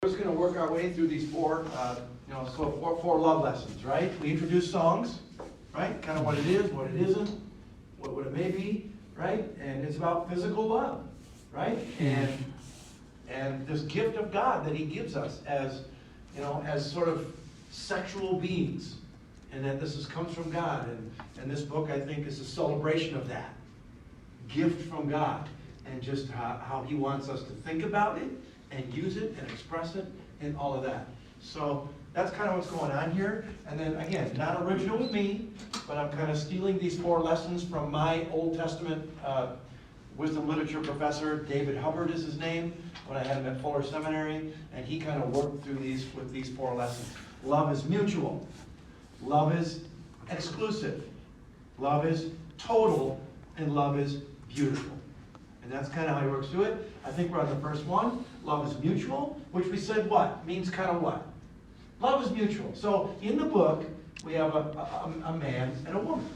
We're just going to work our way through these four love lessons, right? We introduce songs, right? Kind of what it is, what it isn't, what it may be, right? And it's about physical love, right? And this gift of God that He gives us as sort of sexual beings, and that comes from God. And this book, I think, is a celebration of that gift from God, and just how He wants us to think about it and use it and express it and all of that. So that's kind of what's going on here. And then again, not original with me, but I'm kind of stealing these four lessons from my Old Testament wisdom literature professor. David Hubbard is his name, when I had him at Fuller Seminary, and he kind of worked through these with these four lessons. Love is mutual. Love is exclusive. Love is total, and love is beautiful. And that's kind of how he works through it. I think we're on the first one. Love is mutual, which we said what? Means kind of what? Love is mutual. So in the book, we have a man and a woman.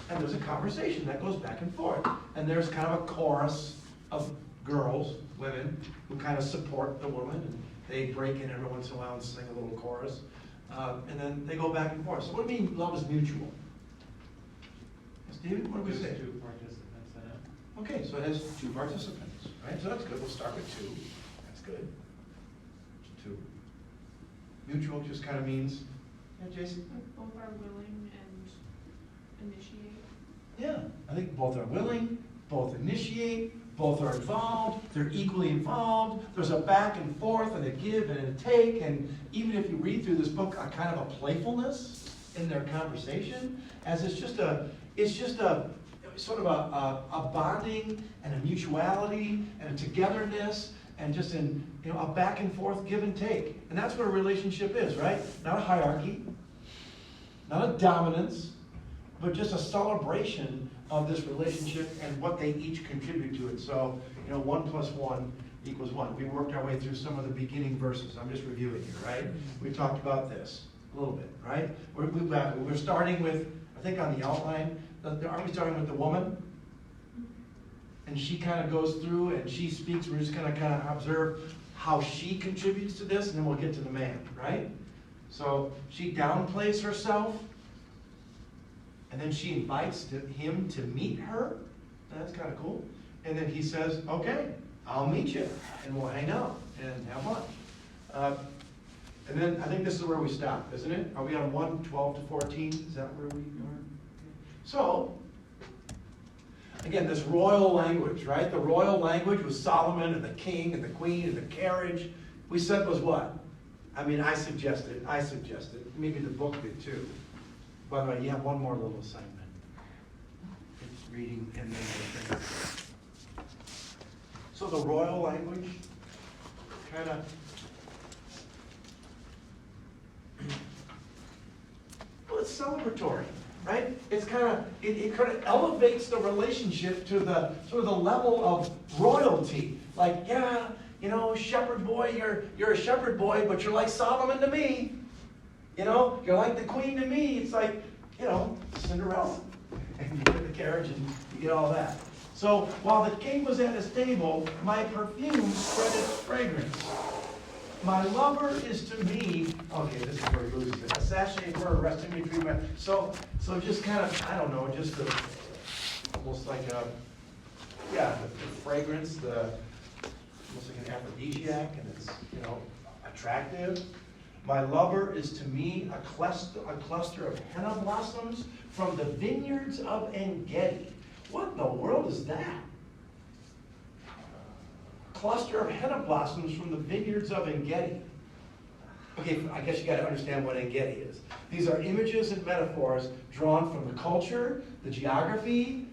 And there's a conversation that goes back and forth. And there's kind of a chorus of girls, women, who kind of support the woman. And they break in every once in a while and sing a little chorus. And then they go back and forth. So what do you mean love is mutual? Stephen, what do we say? Two participants in it. Okay, so it has two participants, right? So that's good. We'll start with two. That's good. Two. Mutual just kind of means, yeah, Jason? Both are willing and initiate. Yeah, I think both are willing, both initiate, both are involved, they're equally involved. There's a back and forth and a give and a take, and even if you read through this book, a kind of a playfulness in their conversation, as it's just a sort of a bonding and a mutuality and a togetherness and just a back and forth give and take. And that's what a relationship is, right? Not a hierarchy, not a dominance, but just a celebration of this relationship and what they each contribute to it. So, 1 + 1 = 1. We worked our way through some of the beginning verses. I'm just reviewing here, right? We talked about this a little bit, right? We're starting with, I think on the outline, aren't we starting with the woman? And she kind of goes through and she speaks. We're just going to kind of observe how she contributes to this, and then we'll get to the man, right? So she downplays herself, and then she invites him to meet her. That's kind of cool. And then he says, okay, I'll meet you, and we'll hang out and have lunch. And then I think this is where we stop, isn't it? Are we on 1:12-14? Is that where we are? So, again, this royal language, right? The royal language was Solomon and the king and the queen and the carriage. We said was what? I mean, I suggested. Maybe the book did too. By the way, you have one more little assignment. It's reading and then so the royal language kind of it's celebratory, right? It's kind of it kind of elevates the relationship to the sort of the level of royalty. Like, yeah, shepherd boy, you're a shepherd boy, but you're like Solomon to me. You're like the queen to me. It's like, Cinderella. And you get the carriage and you get all that. So while the king was at his table, my perfume spread its fragrance. My lover is to me, okay, this is where he loses it. A sachet for resting between my, so just kind of, I don't know, just almost like the fragrance, almost like an aphrodisiac, and it's, attractive. My lover is to me a cluster of henna blossoms from the vineyards of En-Gedi. What in the world is that? Cluster of henna blossoms from the vineyards of En-Gedi. Okay, I guess you got to understand what En-Gedi is. These are images and metaphors drawn from the culture, the geography,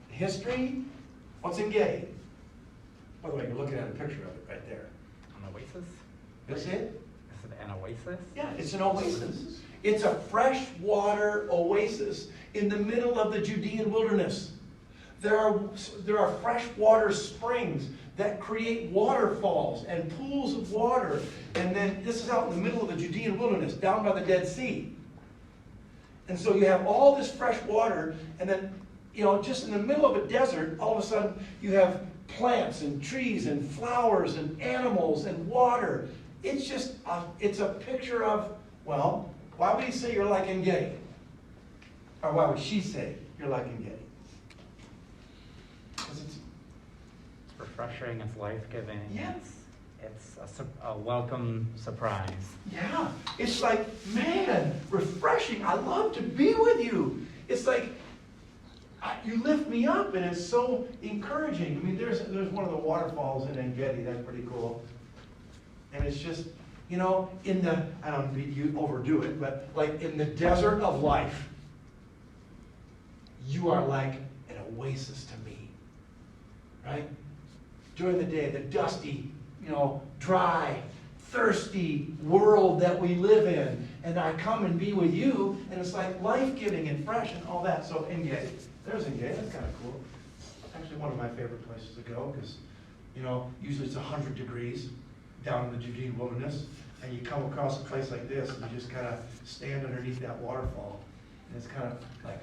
the history. What's En-Gedi? By the way, you're looking at a picture of it right there. An oasis? That's it? Is it an oasis? Yeah, it's an oasis. It's a freshwater oasis in the middle of the Judean wilderness. There are freshwater springs that create waterfalls and pools of water. And then this is out in the middle of the Judean wilderness, down by the Dead Sea. And so you have all this fresh water, and then, just in the middle of a desert, all of a sudden you have plants and trees and flowers and animals and water. It's just, it's a picture of, well, why would he say you're like Engedi? Or why would she say you're like Engedi? Because it's refreshing, it's life-giving. Yes. It's a welcome surprise. Yeah, it's like, man, refreshing. I love to be with you. It's like, you lift me up, and it's so encouraging. I mean, there's one of the waterfalls in Engedi. That's pretty cool. And it's just, you know, in the, I don't mean you overdo it, but like in the desert of life, you are like an oasis to me, right? During the day, the dusty, you know, dry, thirsty world that we live in, and I come and be with you, and it's like life-giving and fresh and all that. So Engedi, there's Engedi. That's kind of cool. Actually, one of my favorite places to go because, you know, usually it's 100 degrees down in the Judean wilderness, and you come across a place like this, and you just kind of stand underneath that waterfall, and it's kind of like,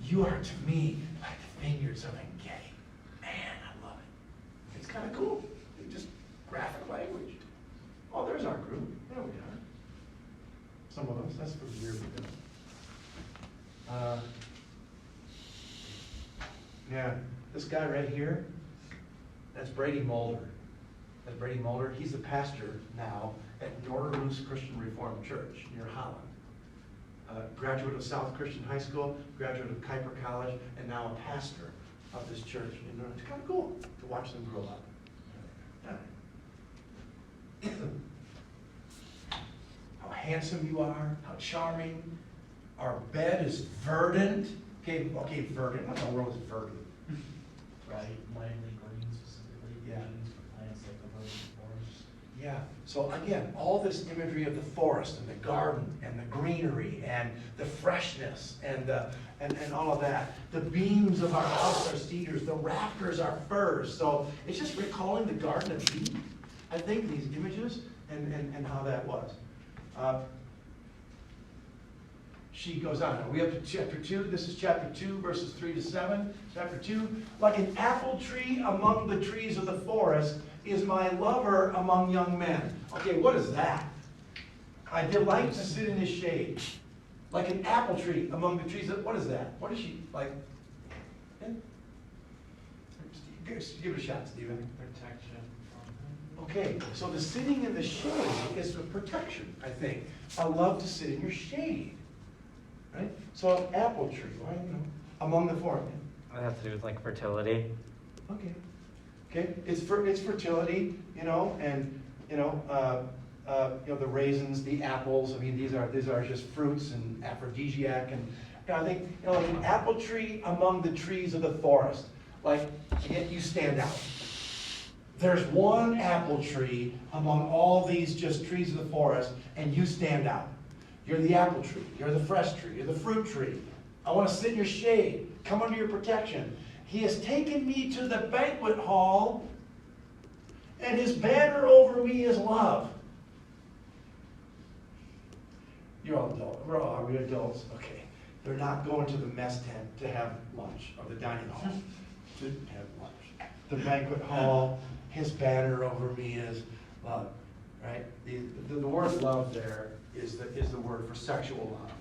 you are to me like the vineyards of Engedi. Man, I love it. It's kind of cool. It's just graphic language. Oh, there's our group. There we are. Some of us. That's for years ago. Yeah, this guy right here, that's Brady Mulder. That's Brady Mulder. He's the pastor now at Noorderloos Christian Reformed Church near Holland. Graduate of South Christian High School, graduate of Kuiper College, and now a pastor of this church. And it's kind of cool to watch them grow up. Yeah. How handsome you are, how charming. Our bed is verdant. Okay, verdant. What in the world is verdant? Right, lightly green specifically, Yeah. greens for plants like the virgin forest. Yeah, so again, all this imagery of the forest and the garden and the greenery and the freshness and all of that. The beams of our house are cedars, the rafters are firs. So it's just recalling the Garden of Eden. I think these images and how that was. She goes on. Are we up to chapter 2? This is chapter 2, verses 3 to 7. Chapter 2, like an apple tree among the trees of the forest is my lover among young men. Okay, what is that? I delight to sit in his shade. Like an apple tree among the trees. What is that? What is she, like? Yeah. Give it a shot, Stephen. Protection. Okay, so the sitting in the shade is for protection, I think. I love to sit in your shade. Right? So an apple tree, right? You know, among the forest. It has to do with like fertility. Okay. Okay. It's fertility, you know, and you know, the raisins, the apples. I mean, these are just fruits and aphrodisiac, and you know, I think like an apple tree among the trees of the forest. Like, again, you stand out. There's one apple tree among all these just trees of the forest, and you stand out. You're the apple tree. You're the fresh tree. You're the fruit tree. I want to sit in your shade. Come under your protection. He has taken me to the banquet hall, and his banner over me is love. You're all adults. Are we adults? Okay. They're not going to the mess tent to have lunch, or the dining hall to have lunch. The banquet hall, his banner over me is love. Right? The word love there is the word for sexual love.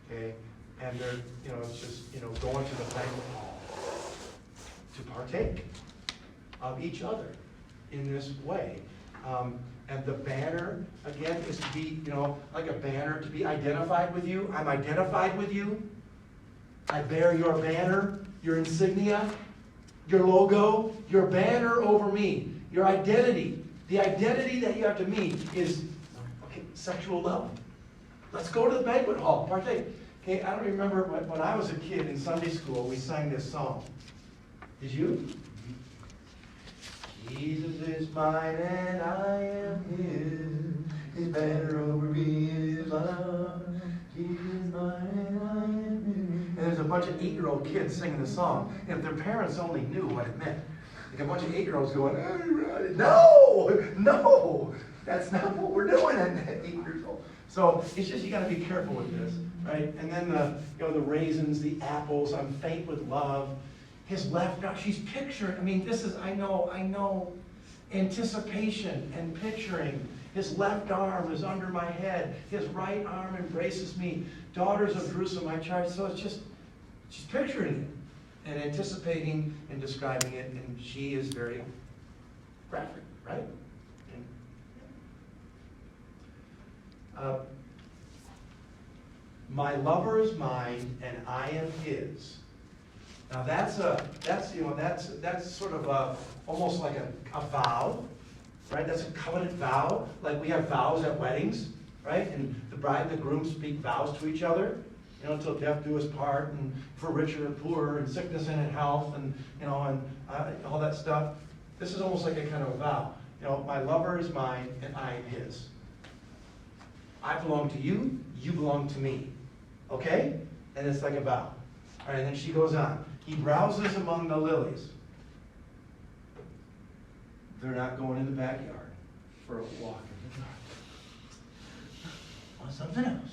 Okay? And they're, you know, it's just, you know, going to the banquet hall to partake of each other in this way. And the banner, again, is to be, you know, like a banner, to be identified with you. I'm identified with you. I bear your banner, your insignia, your logo, your banner over me, your identity. The identity that you have to me is sexual love. Let's go to the banquet hall, partake. Okay, I don't remember when I was a kid in Sunday school, we sang this song. Did you? Jesus is mine and I am his. His banner over me is love. Jesus is mine and I am his. And there's a bunch of 8-year-old kids singing the song. And if their parents only knew what it meant. Like a bunch of 8-year-olds going, no, that's not what we're doing at 8 years old. So it's just, you got to be careful with this, right? And then the raisins, the apples, I'm faint with love. His left, now she's picturing, I mean, this is, I know, Anticipation and picturing. His left arm is under my head. His right arm embraces me. Daughters of Jerusalem, I charge. So it's just, she's picturing it and anticipating and describing it. And she is very graphic, right? My lover is mine and I am his. Now that's sort of almost like a vow, right? That's a covenant vow. Like we have vows at weddings, right? And the bride and the groom speak vows to each other, until death do us part, and for richer and poorer, and sickness and in health, and all that stuff. This is almost like a kind of a vow. My lover is mine and I am his. I belong to you, you belong to me. Okay? And it's like a vow. All right, and then she goes on. He browses among the lilies. They're not going in the backyard for a walk in the dark. Want something else.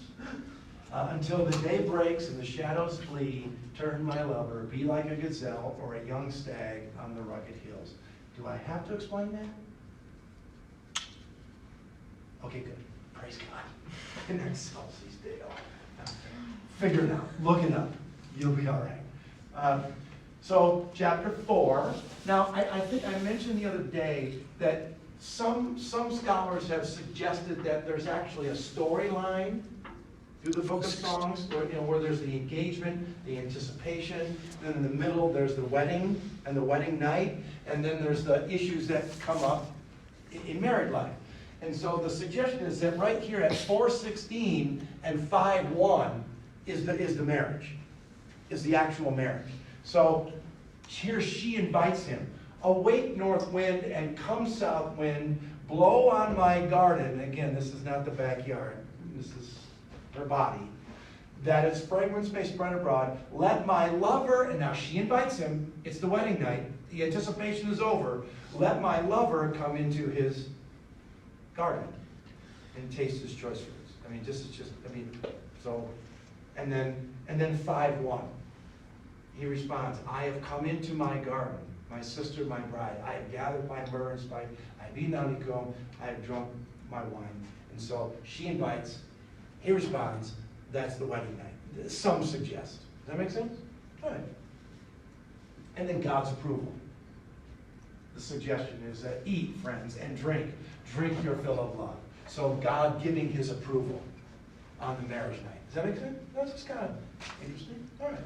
Until the day breaks and the shadows flee, turn my lover, be like a gazelle or a young stag on the rugged hills. Do I have to explain that? Okay, good. Praise God. And Excelsis Deo. Figure it out. Look it up. You'll be all right. So, chapter 4. Now, I think I mentioned the other day that some scholars have suggested that there's actually a storyline through the book of Songs, where there's the engagement, the anticipation, and then in the middle there's the wedding and the wedding night, and then there's the issues that come up in married life. And so the suggestion is that right here at 4:16 and 5:1 is the marriage, is the actual marriage. So here she invites him. Awake, north wind, and come, south wind, blow on my garden. Again, this is not the backyard. This is her body. That its fragrance may spread abroad. Let my lover, and now she invites him. It's the wedding night. The anticipation is over. Let my lover come into his garden and taste his choice fruits. And then 5:1. He responds, I have come into my garden, my sister, my bride. I have gathered my myrrh and spice. I have eaten honeycomb. I have drunk my wine. And so she invites. He responds, that's the wedding night. Some suggest. Does that make sense? All right. And then God's approval. The suggestion is that eat, friends, and drink. Drink your fill of love. So God giving his approval on the marriage night. Does that make sense? That's just kind of interesting. All right.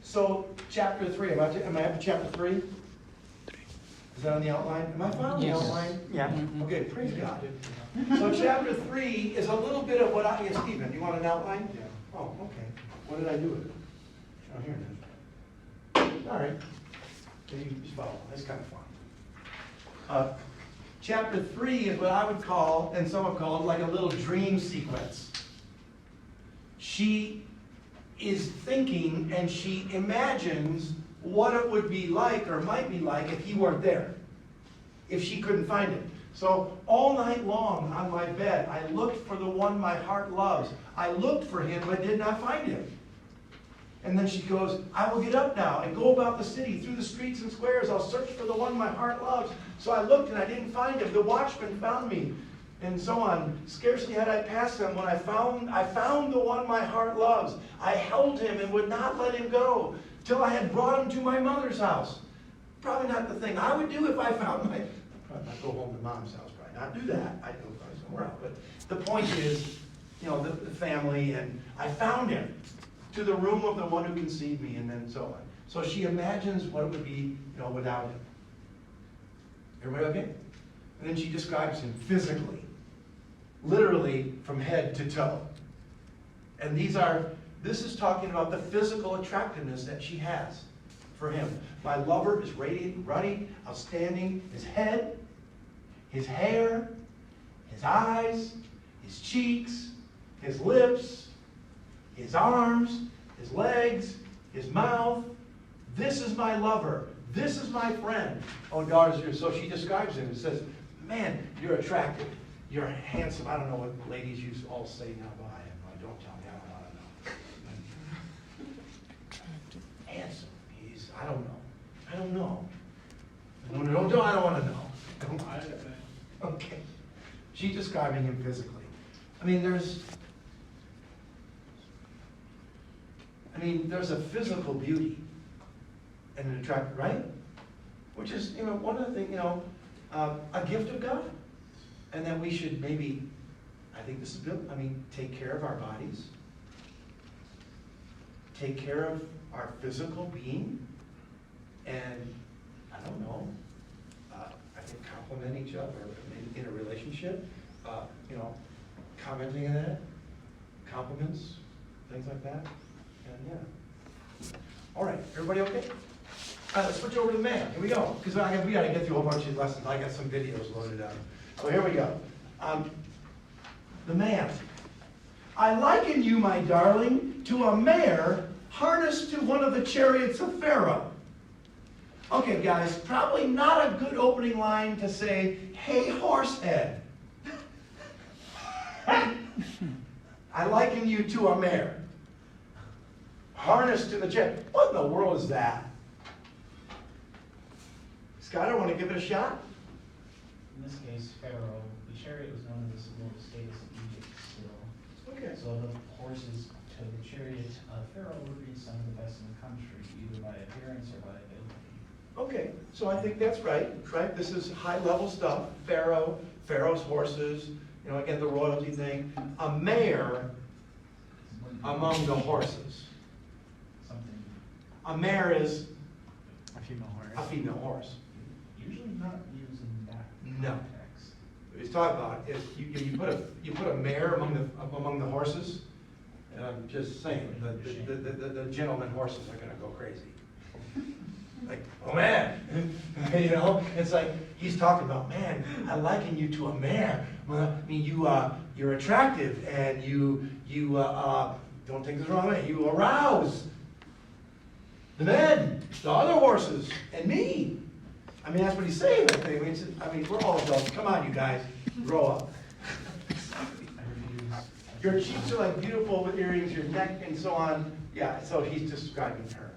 So chapter 3. Am I up to chapter 3? Is that on the outline? Am I following the outline? Yeah. Okay, praise God. So chapter 3 is a little bit of what Stephen, you want an outline? Yeah. Oh, okay. What did I do with it? Oh, here it is. All right. So you just follow. That's kind of fun. Chapter 3 is what I would call, and some have called, like a little dream sequence. She is thinking and she imagines what it would be like or might be like if he weren't there, if she couldn't find him. So all night long on my bed, I looked for the one my heart loves. I looked for him but did not find him. And then she goes, I will get up now and go about the city, through the streets and squares. I'll search for the one my heart loves. So I looked and I didn't find him. The watchman found me, and so on. Scarcely had I passed him when I found the one my heart loves. I held him and would not let him go till I had brought him to my mother's house. Probably not the thing I would do if I found my... Probably not go home to mom's house. Probably not do that. I'd go probably somewhere else. But the point is, the family, and I found him to the room of the one who conceived me, and then so on. So she imagines what it would be, without him. Everybody okay? And then she describes him physically, literally from head to toe. And this is talking about the physical attractiveness that she has for him. My lover is radiant, ruddy, outstanding. His head, his hair, his eyes, his cheeks, his lips, his arms, his legs, his mouth. This is my lover. This is my friend. Oh, daughters, so she describes him and says, man, you're attractive. You're handsome. I don't know what ladies used to all say now, but don't tell me. I don't want to know. Handsome. I don't know. I don't know. I don't want to know. Okay. She's describing him physically. I mean, there's a physical beauty and an attraction, right? Which is, one of the things, a gift of God. And that we should maybe, I think this is good, take care of our bodies. Take care of our physical being. And, I don't know, I think compliment each other in a relationship. Commenting on that, compliments, things like that. And yeah. All right, everybody okay? Let's switch over to the man. Here we go. Because we got to get through a whole bunch of lessons. I got some videos loaded up. So here we go. The man. I liken you, my darling, to a mare harnessed to one of the chariots of Pharaoh. Okay, guys, probably not a good opening line to say, hey, horsehead. I liken you to a mare harnessed to the chariot. What in the world is that? Skyler, want to give it a shot? In this case, Pharaoh, the chariot was known as the symbol of the status of Egypt still. Okay. So the horses to the chariot of Pharaoh would be some of the best in the country, either by appearance or by ability. Okay, so I think that's right? This is high-level stuff. Pharaoh's horses, again, the royalty thing. A mare among the horses. Something A mare is A female horse. a female horse. usually not used in that No. context. What he's talking about is you put a mare among the horses, and I'm just saying, the gentleman horses are going to go crazy. Like, oh man, it's like he's talking about, man, I liken you to a mare. Well, you're attractive, and you don't take this the wrong way. You arouse the men, the other horses, and me. That's what he's saying. I think. We're all adults. Come on, you guys, grow up. Your cheeks are like beautiful with earrings, your neck, and so on. Yeah. So he's describing her.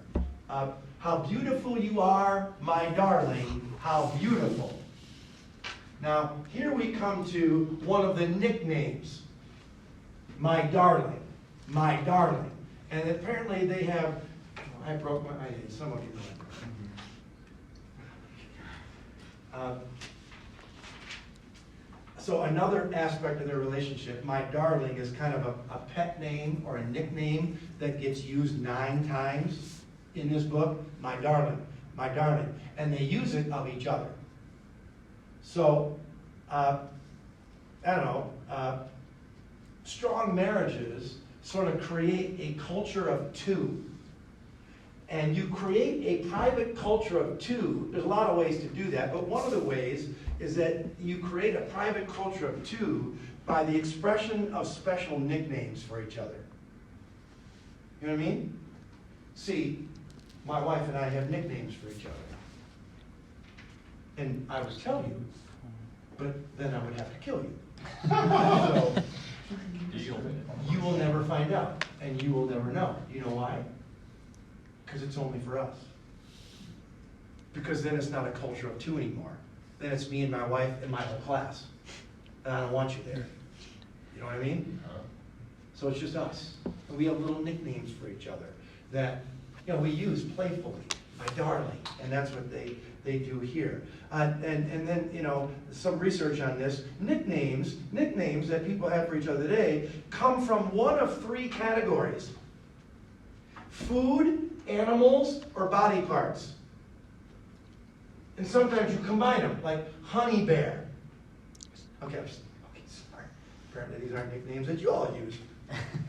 How beautiful you are, my darling, how beautiful. Now, here we come to one of the nicknames. My darling, my darling. And apparently they have, I broke my, some of you know. So another aspect of their relationship, my darling, is kind of a pet name or a nickname that gets used 9 times in this book. My darling, my darling. And they use it of each other. So, strong marriages sort of create a culture of 2. And you create a private culture of 2. There's a lot of ways to do that, but one of the ways is that you create a private culture of 2 by the expression of special nicknames for each other. You know what I mean? See, my wife and I have nicknames for each other. And I would tell you, but then I would have to kill you. So, you will never find out, and you will never know. You know why? Because it's only for us. Because then it's not a culture of 2 anymore. Then it's me and my wife and my whole class. And I don't want you there. You know what I mean? So it's just us. And we have little nicknames for each other that we use playfully. My darling. And that's what they do here. And then, some research on this. Nicknames that people have for each other today come from one of 3 categories. Food, animals, or body parts. And sometimes you combine them, like honey bear. Okay, sorry. Apparently these aren't nicknames that you all use.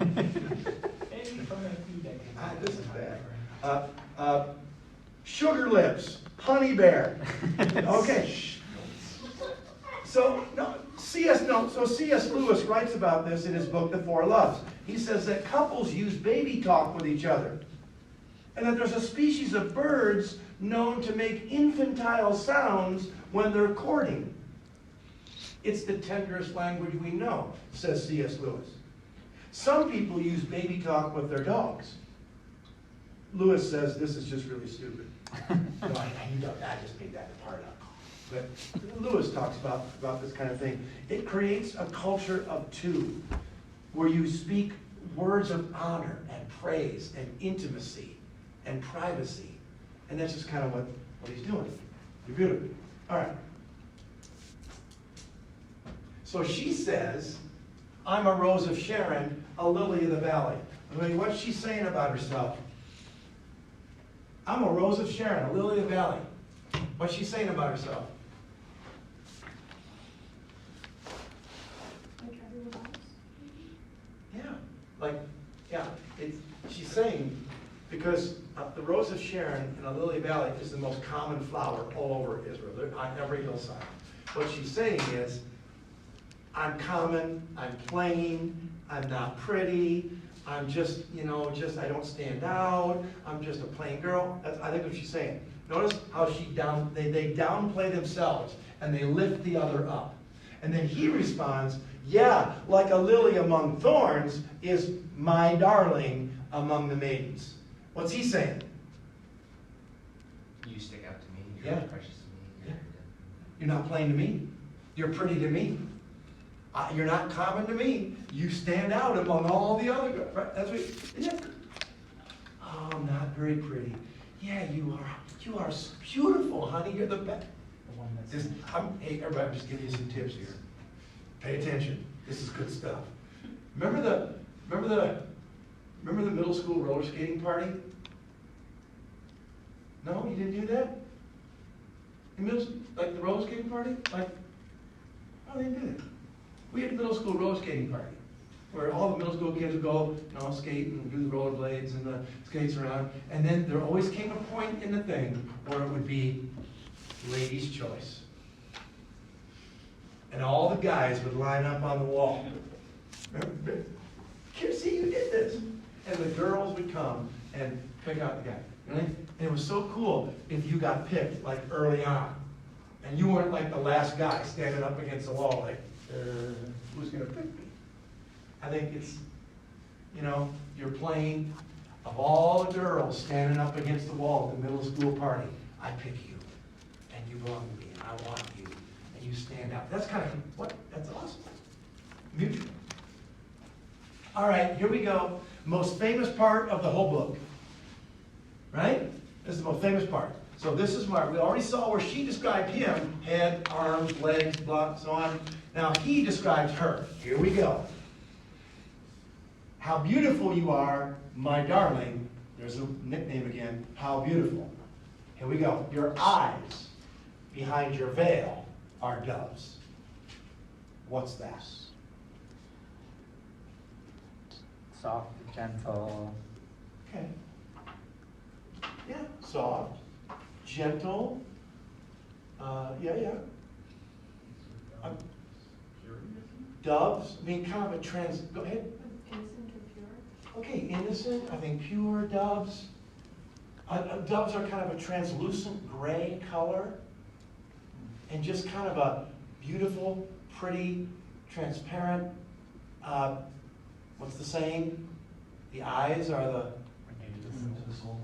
Maybe from a few decades. This is bad. Sugar lips, honey bear. Okay. So C.S. Lewis writes about this in his book, The Four Loves. He says that couples use baby talk with each other. And that there's a species of birds known to make infantile sounds when they're courting. It's the tenderest language we know, says C.S. Lewis. Some people use baby talk with their dogs. Lewis says this is just really stupid. No, I just made that part up. But Lewis talks about this kind of thing. It creates a culture of two, where you speak words of honor and praise and intimacy and privacy. And that's just kind of what he's doing. You're beautiful. All right. So she says, I'm a rose of Sharon, a lily of the valley. I mean, what's she saying about herself? I'm a rose of Sharon, a lily of the valley. What's she saying about herself? Like everyone else. She's saying, because the rose of Sharon and a lily valley is the most common flower all over Israel. They're on every hillside. What she's saying is, I'm common, I'm plain, I'm not pretty, I'm just, I don't stand out, I'm just a plain girl. That's, I think, what she's saying. Notice how they downplay themselves and they lift the other up. And then he responds, yeah, like a lily among thorns is my darling among the maidens. What's he saying? You stick out to me. You're Yeah. precious to me. Yeah. You're not plain to me. You're pretty to me. You're not common to me. You stand out among all the other girls. Right? That's what. Isn't it? Oh, I'm not very pretty. Yeah, you are. You are beautiful, honey. You're the best. The one that's. Hey, everybody, I'm just giving you some tips here. Pay attention. This is good stuff. Remember the middle school roller skating party? No, you didn't do that? Like the roller skating party? Like, oh, they didn't do that. We had a middle school roller skating party where all the middle school kids would go, skate and do the rollerblades and the skates around. And then there always came a point in the thing where it would be ladies' choice. And all the guys would line up on the wall. See, you did this. And the girls would come and pick out the guy. Right? And it was so cool if you got picked like early on. And you weren't like the last guy standing up against the wall like, who's going to pick me? I think it's, you're playing, of all the girls standing up against the wall at the middle school party, I pick you. And you belong to me, and I want you. And you stand out. That's kind of, that's awesome. Mutual. All right, here we go. Most famous part of the whole book. Right? This is the most famous part. So this is where we already saw where she described him, head, arms, legs, blah, so on. Now he describes her. Here we go. How beautiful you are, my darling. There's a nickname again. How beautiful. Here we go. Your eyes behind your veil are doves. What's that? Soft, gentle. Okay. Yeah, soft, gentle. Yeah. Doves. I mean, kind of a Go ahead. Innocent or pure? Okay, innocent. I think pure doves. Doves are kind of a translucent gray color, and just kind of a beautiful, pretty, transparent. What's the saying? The eyes are the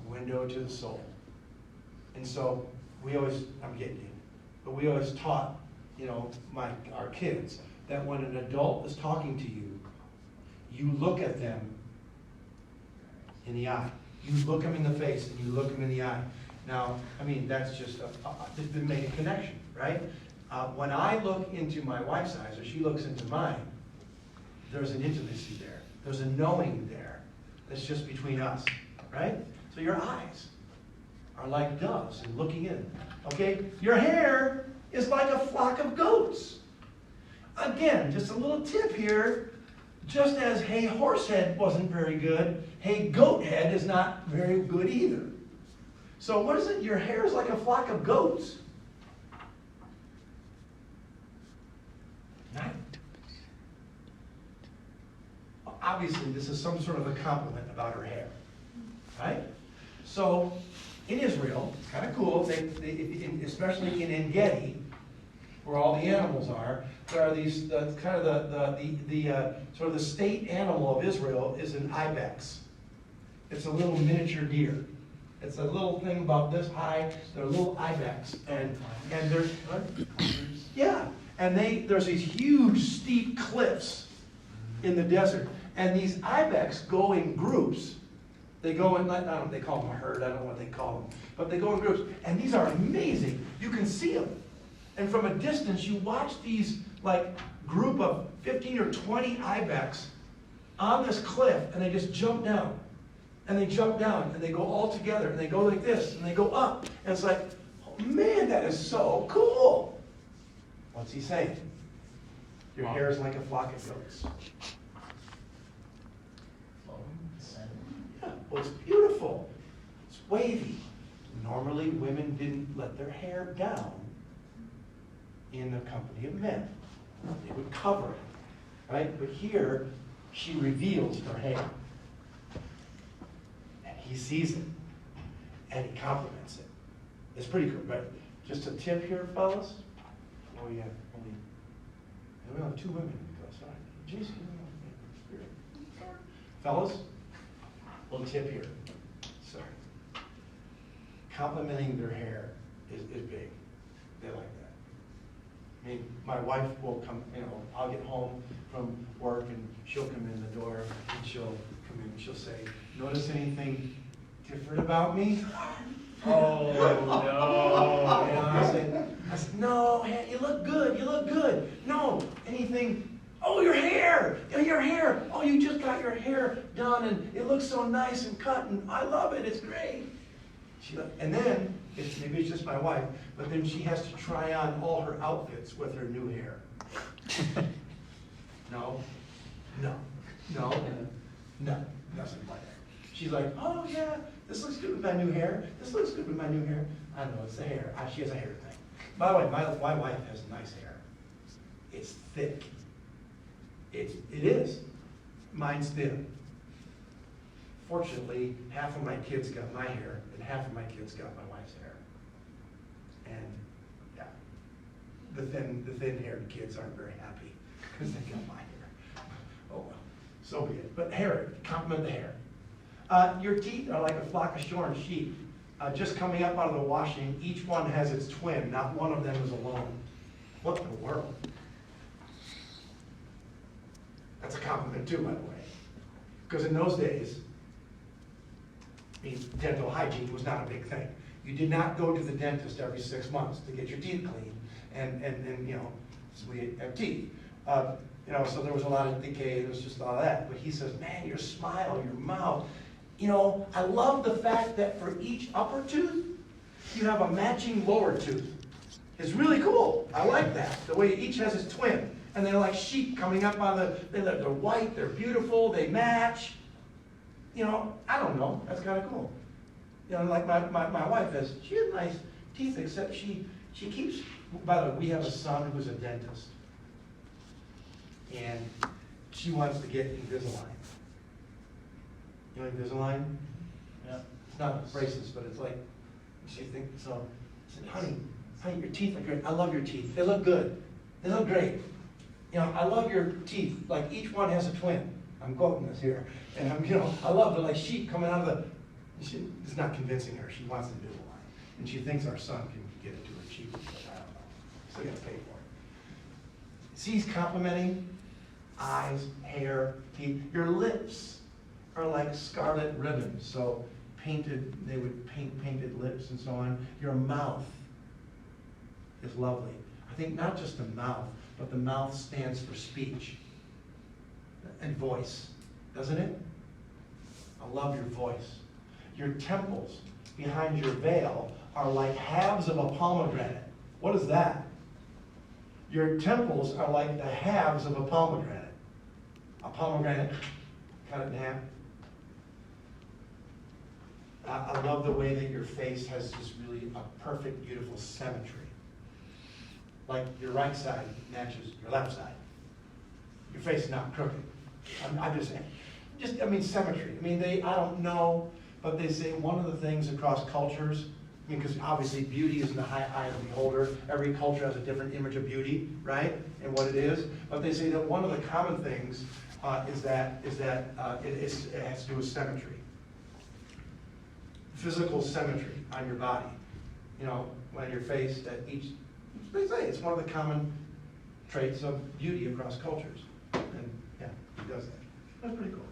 window to the soul. And so I'm getting you, but we always taught, our kids that when an adult is talking to you, you look at them in the eye. You look them in the face and you look them in the eye. Now, that's just to make a connection, right? When I look into my wife's eyes, or she looks into mine, there's an intimacy there. There's a knowing there that's just between us, right? So your eyes are like doves and looking in. Okay? Your hair is like a flock of goats. Again, just a little tip here. Just as hey, horsehead wasn't very good, hey, goat head is not very good either. So what is it? Your hair is like a flock of goats. Right? Obviously, this is some sort of a compliment about her hair. Right? So, in Israel, it's kind of cool, especially in En-Gedi, where all the animals are, there are these, sort of the state animal of Israel is an ibex. It's a little miniature deer. It's a little thing about this high. They're a little ibex, and they're what? Yeah, and there's these huge steep cliffs in the desert, and these ibex go in groups. They go in, I don't know, they call them a herd, I don't know what they call them, but they go in groups, and these are amazing. You can see them, and from a distance, you watch these like group of 15 or 20 ibex on this cliff, and they just jump down. And they jump down, and they go all together, and they go like this, and they go up. And it's like, oh, man, that is so cool. What's he saying? Your hair is like a flock of goats. Yeah, well, it's beautiful. It's wavy. Normally, women didn't let their hair down in the company of men. They would cover it, right? But here, she reveals her hair. He sees it, and he compliments it. It's pretty cool, right? Just a tip here, fellas. Oh, yeah, we only have 2 women in the class. Sorry. Jeez, fellas, little tip here. Sorry. Complimenting their hair is big. They like that. I mean, my wife will come, I'll get home from work, and she'll come in the door, and she'll come in, and she'll say, notice anything different about me? Oh, no. And I said, no, you look good, you look good. No, anything, oh, your hair, oh, you just got your hair done, and it looks so nice and cut, and I love it, it's great. And then, maybe it's just my wife, but then she has to try on all her outfits with her new hair. No, doesn't like that. She's like, oh yeah, this looks good with my new hair. This looks good with my new hair. I know, it's the hair. She has a hair thing. By the way, my wife has nice hair. It's thick. It is. Mine's thin. Fortunately, half of my kids got my hair, and half of my kids got my wife's hair. And yeah, the thin-haired kids aren't very happy because they got my hair. Oh well, so be it. But hair, compliment the hair. Your teeth are like a flock of shorn sheep, just coming up out of the washing. Each one has its twin. Not one of them is alone. What in the world? That's a compliment too, by the way. Because in those days, dental hygiene was not a big thing. You did not go to the dentist every 6 months to get your teeth cleaned, and so we have teeth. So there was a lot of decay, there was just all that. But he says, man, your smile, your mouth, I love the fact that for each upper tooth, you have a matching lower tooth. It's really cool. I like that. The way each has its twin. And they're like sheep coming up out of they're white, they're beautiful, they match. I don't know. That's kind of cool. Like my wife has, she has nice teeth, except she keeps, by the way, we have a son who's a dentist. And she wants to get Invisalign. You know Invisalign? Yeah. It's not braces, but it's like, she thinks, so I said, honey, your teeth are great. I love your teeth. They look good. They look great. I love your teeth. Like each one has a twin. I'm quoting this here. And I love it, like sheep coming out of the, it's not convincing her. She wants Invisalign. And she thinks our son can get it to her cheap. But I don't know. Still got to pay for it. See, he's complimenting eyes, hair, teeth. Your lips are like scarlet ribbons. So they would paint painted lips and so on. Your mouth is lovely. I think not just the mouth, but the mouth stands for speech and voice, doesn't it? I love your voice. Your temples behind your veil are like halves of a pomegranate. What is that? Your temples are like the halves of a pomegranate. A pomegranate, cut it in half. I love the way that your face has just really a perfect, beautiful symmetry. Like your right side matches your left side. Your face is not crooked. I'm just saying. Symmetry. I don't know, but they say one of the things across cultures, because obviously beauty is in the high eye of the beholder. Every culture has a different image of beauty, right? And what it is. But they say that one of the common things is that it has to do with symmetry. physical symmetry on your body. You know, when you're faced at each, it's one of the common traits of beauty across cultures. And yeah, he does that. That's pretty cool.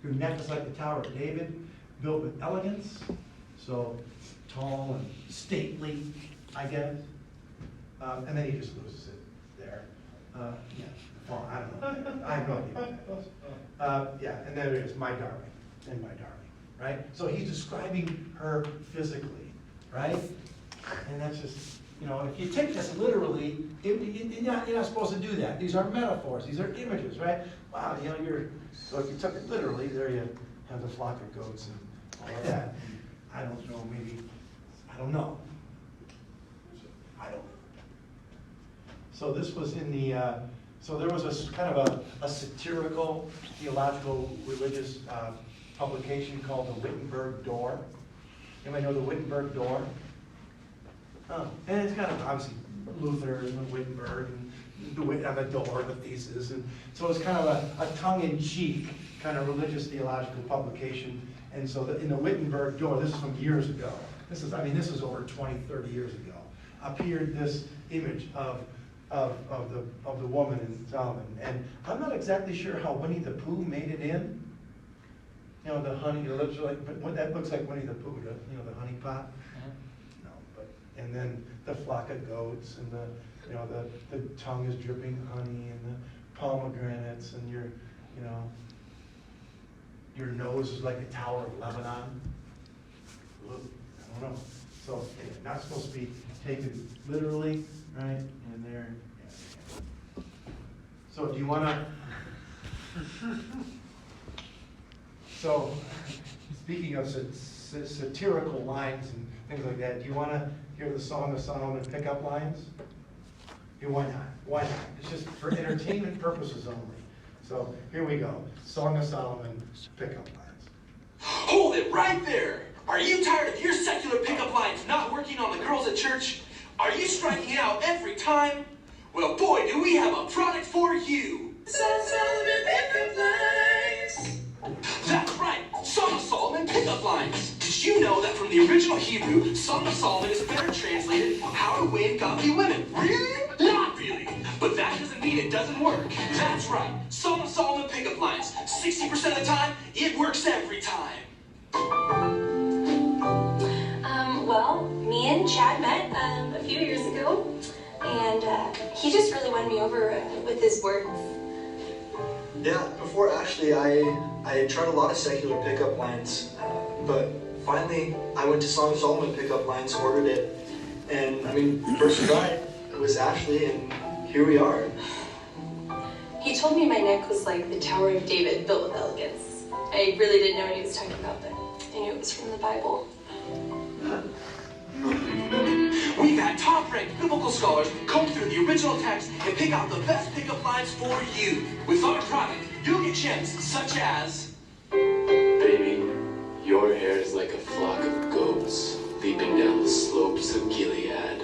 Your neck is like the Tower of David, built with elegance. So tall and stately, I guess. And then he just loses it there. Yeah, well, I don't know. I have no idea what that is. Yeah, and there it is, my darling, and my darling, right? So he's describing her physically, right? And that's just, you know, if you take this literally, you're not supposed to do that. These are metaphors, these are images, right? Wow, you know, so if you took it literally, there you have the flock of goats and all of that. I don't know, maybe, I don't know. I don't know. So this was in the, so there was a kind of a satirical, theological, religious publication called the Wittenberg Door. Anybody know the Wittenberg Door? Oh, and it's kind of obviously Luther and Wittenberg and the door, the thesis, and so it's kind of a tongue-in-cheek kind of religious theological publication. And so in the Wittenberg Door, this is from years ago. This is over 20, 30 years ago. Appeared this image of the woman in Solomon, and I'm not exactly sure how Winnie the Pooh made it in. You know, the honey. It looks like, but what that looks like Winnie the Pooh. You know, the honey pot. No, but and then the flock of goats, and the tongue is dripping honey, and the pomegranates, and your nose is like the Tower of Lebanon. I don't know. So anyway, not supposed to be taken literally, right? And there. Yeah. So do you want to? So speaking of satirical lines and things like that, do you want to hear the Song of Solomon pickup lines? Yeah, why not? Why not? It's just for entertainment purposes only. So here we go. Song of Solomon pickup lines. Hold it right there! Are you tired of your secular pickup lines not working on the girls at church? Are you striking out every time? Well, boy, do we have a product for you! Song of Solomon pickup lines! That's right! Song of Solomon pickup lines! Did you know that from the original Hebrew, Song of Solomon is better translated, how to win godly women? Really? Not really! But that doesn't mean it doesn't work. That's right! Song of Solomon pickup lines. 60% of the time, it works every time. Well, me and Chad met a few years ago, and he just really won me over with his words. Yeah, before Ashley, I had tried a lot of secular pickup lines, but finally I went to Song of Solomon pickup lines, ordered it, and I mean, first try, it was Ashley, and here we are. He told me my neck was like the Tower of David, built with elegance. I really didn't know what he was talking about, but I knew it was from the Bible. We've had top-ranked biblical scholars comb through the original text and pick out the best pickup lines for you. With our product, you'll get gems such as... Baby, your hair is like a flock of goats leaping down the slopes of Gilead.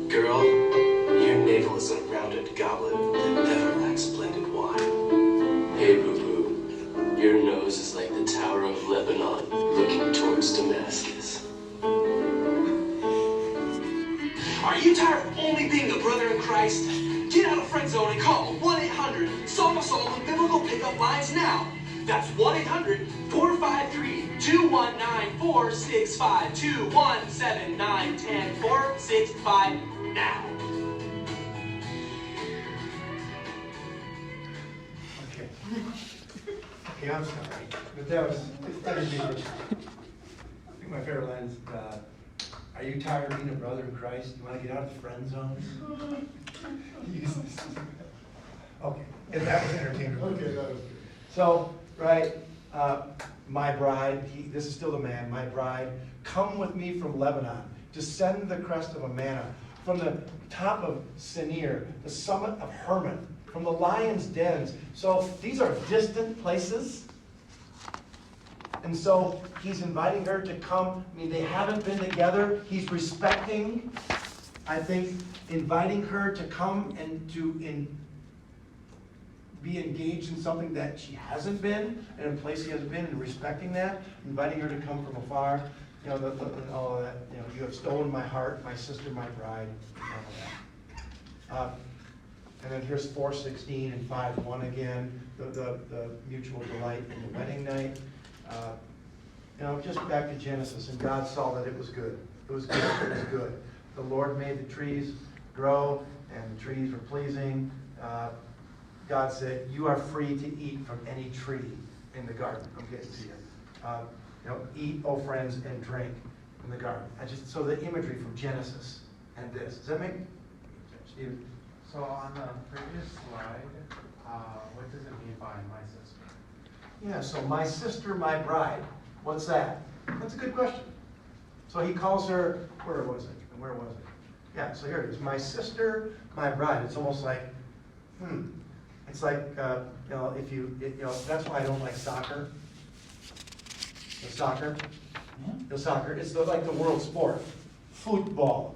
Girl, your navel is a rounded goblet that never lacks blended wine. Hey, boo-boo, your nose is like the Tower of Lebanon looking towards Damascus. Are you tired of only being the brother in Christ? Get out of friend zone and call 1-800 Solomon Biblical Pickup Lines now. That's 1-800-453-219-465-217-910-465 now. Okay. Okay, I'm sorry, but that was ridiculous. I think my favorite line is, are you tired of being a brother in Christ? You want to get out of the friend zone? Okay, and that was entertaining. Okay, that was good. So, right, my bride, this is still the man, my bride, come with me from Lebanon, descend the crest of Amana, from the top of Senir, the summit of Hermon, from the lion's dens. So these are distant places. And so he's inviting her to come. I mean, they haven't been together. He's respecting, I think, inviting her to come and to be engaged in something that she hasn't been, and in a place she hasn't been, and respecting that, inviting her to come from afar, you know, all of that, you know, you have stolen my heart, my sister, my bride, all of that. And then here's 4:16 and 5:1 again, the mutual delight in the wedding night. You know, just back to Genesis, and God saw that it was good. It was good, it was good. The Lord made the trees grow, and the trees were pleasing. God said, you are free to eat from any tree in the garden. I'm getting to you. You know, eat, oh friends, and drink in the garden. So the imagery from Genesis and this. Does that make sense, Steve? So on the previous slide, what does it mean by my sister? Yeah, so my sister, my bride. What's that? That's a good question. So he calls her, where was it? Yeah, so here it is. My sister, my bride. It's almost like, It's like, you know, that's why I don't like soccer. The soccer. It's like the world sport. Football.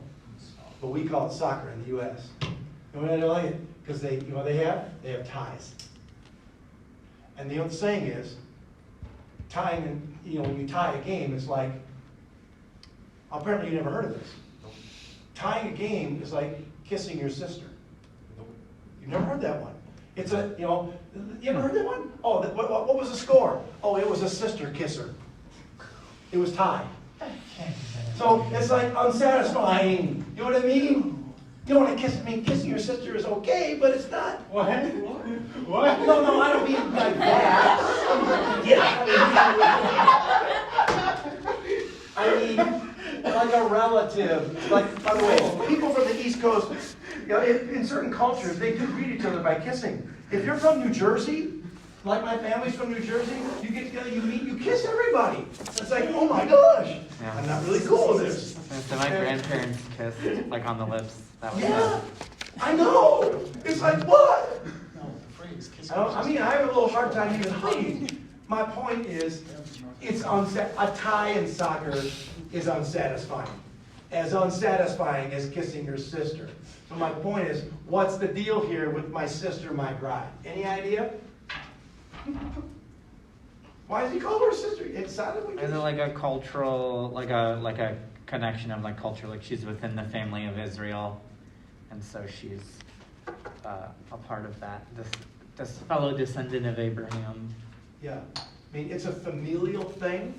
But we call it soccer in the U.S. You know what I don't like it? Because they have ties. And the old saying is, tying, and when you tie a game, it's like, apparently you never heard of this. Tying a game is like kissing your sister. You've never heard that one. It's you ever heard that one? Oh, what was the score? Oh, it was a sister kisser. It was tied. So it's like unsatisfying. You know what I mean? You don't want to kiss me. Kissing your sister is okay, but it's not. What? No, I don't mean like that. Yeah. I mean, like a relative. Like, by the way, people from the East Coast, in certain cultures, they do greet each other by kissing. If you're from New Jersey, like my family's from New Jersey, you get together, you meet, you kiss everybody. It's like, oh my gosh, Yeah. I'm not really cool with this. So my grandparents kissed, like on the lips. That was I know. It's like, what? No, the phrase kiss. I have a little hard time even hugging. My point is, a tie in soccer is unsatisfying. As unsatisfying as kissing your sister. So my point is, what's the deal here with my sister, my bride? Any idea? Why does he call her a sister? It sounded like Is it like a cultural, like a connection of like culture, like she's within the family of Israel, and so she's a part of that. This fellow descendant of Abraham. Yeah, I mean, it's a familial thing.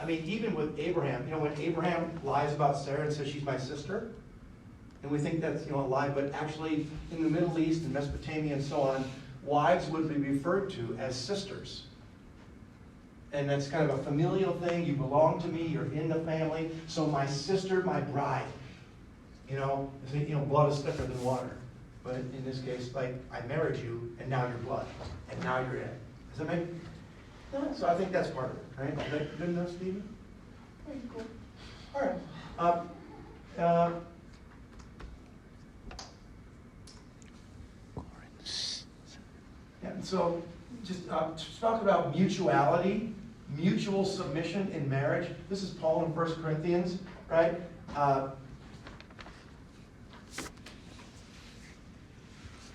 Even with Abraham, when Abraham lies about Sarah and says she's my sister, and we think that's, a lie, but actually in the Middle East and Mesopotamia and so on, wives would be referred to as sisters. And that's kind of a familial thing. You belong to me, you're in the family, so my sister, my bride. Blood is thicker than water. But in this case, like, I married you, and now you're blood, and now you're in. Does that make? No, so I think that's part of it, right? Is that good enough, Stephen? Okay, cool. All right. So just talk about mutuality, mutual submission in marriage. This is Paul in 1 Corinthians, right?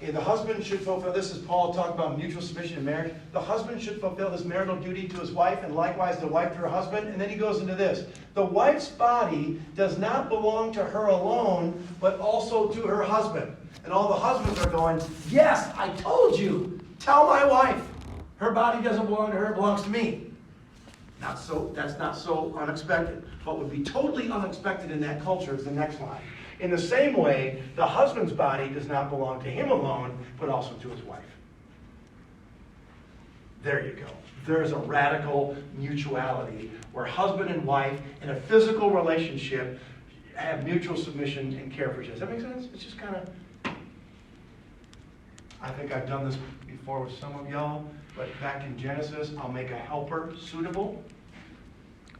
The husband should fulfill, this is Paul talking about mutual submission in marriage. The husband should fulfill his marital duty to his wife, and likewise the wife to her husband. And then he goes into this. The wife's body does not belong to her alone, but also to her husband. And all the husbands are going, yes, I told you. Tell my wife. Her body doesn't belong to her, it belongs to me. That's not so unexpected. What would be totally unexpected in that culture is the next line. In the same way, the husband's body does not belong to him alone, but also to his wife. There you go. There's a radical mutuality where husband and wife in a physical relationship have mutual submission and care for each other. Does that make sense? It's just kind of... I think I've done this before with some of y'all, but back in Genesis, I'll make a helper suitable.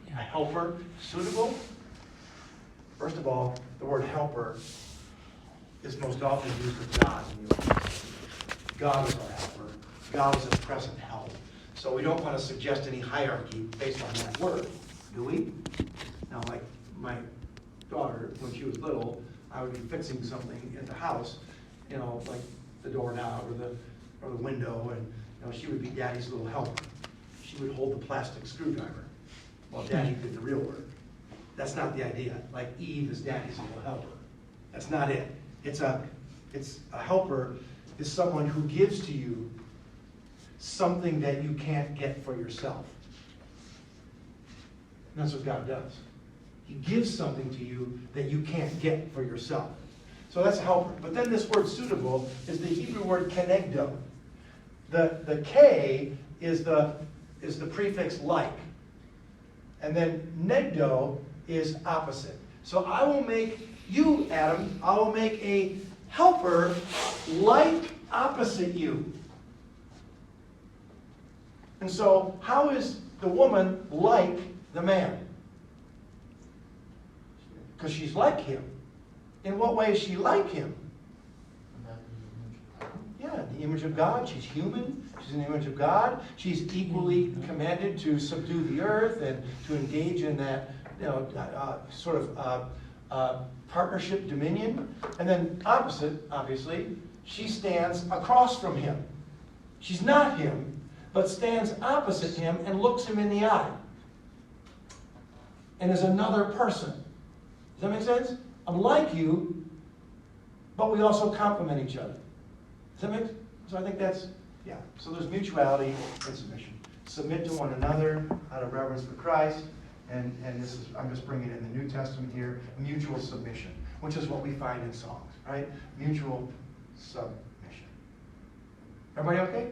A helper suitable. First of all, the word helper is most often used with God. God is our helper. God is a present help. So we don't want to suggest any hierarchy based on that word, do we? Now, like my daughter, when she was little, I would be fixing something at the house, like the doorknob or the window, and she would be Daddy's little helper. She would hold the plastic screwdriver while Daddy did the real work. That's not the idea. Like Eve is Daddy's little helper. That's not it. It's a helper is someone who gives to you something that you can't get for yourself. And that's what God does. He gives something to you that you can't get for yourself. So that's a helper. But then this word suitable is the Hebrew word kenegdo. The K is the prefix like. And then negdo is opposite. So I will make you, Adam, I will make a helper like opposite you. And so how is the woman like the man? Because she's like him. In what way is she like him? Yeah, the image of God. She's human. She's in the image of God. She's equally commanded to subdue the earth and to engage in that, partnership dominion. And then opposite, obviously, she stands across from him. She's not him, but stands opposite him and looks him in the eye. And is another person. Does that make sense? I'm like you, but we also complement each other. Does that make sense? So I think that's, yeah. So there's mutuality and submission. Submit to one another out of reverence for Christ. And this is, I'm just bringing it in the New Testament here, mutual submission, which is what we find in Songs, right? Mutual submission. Everybody okay?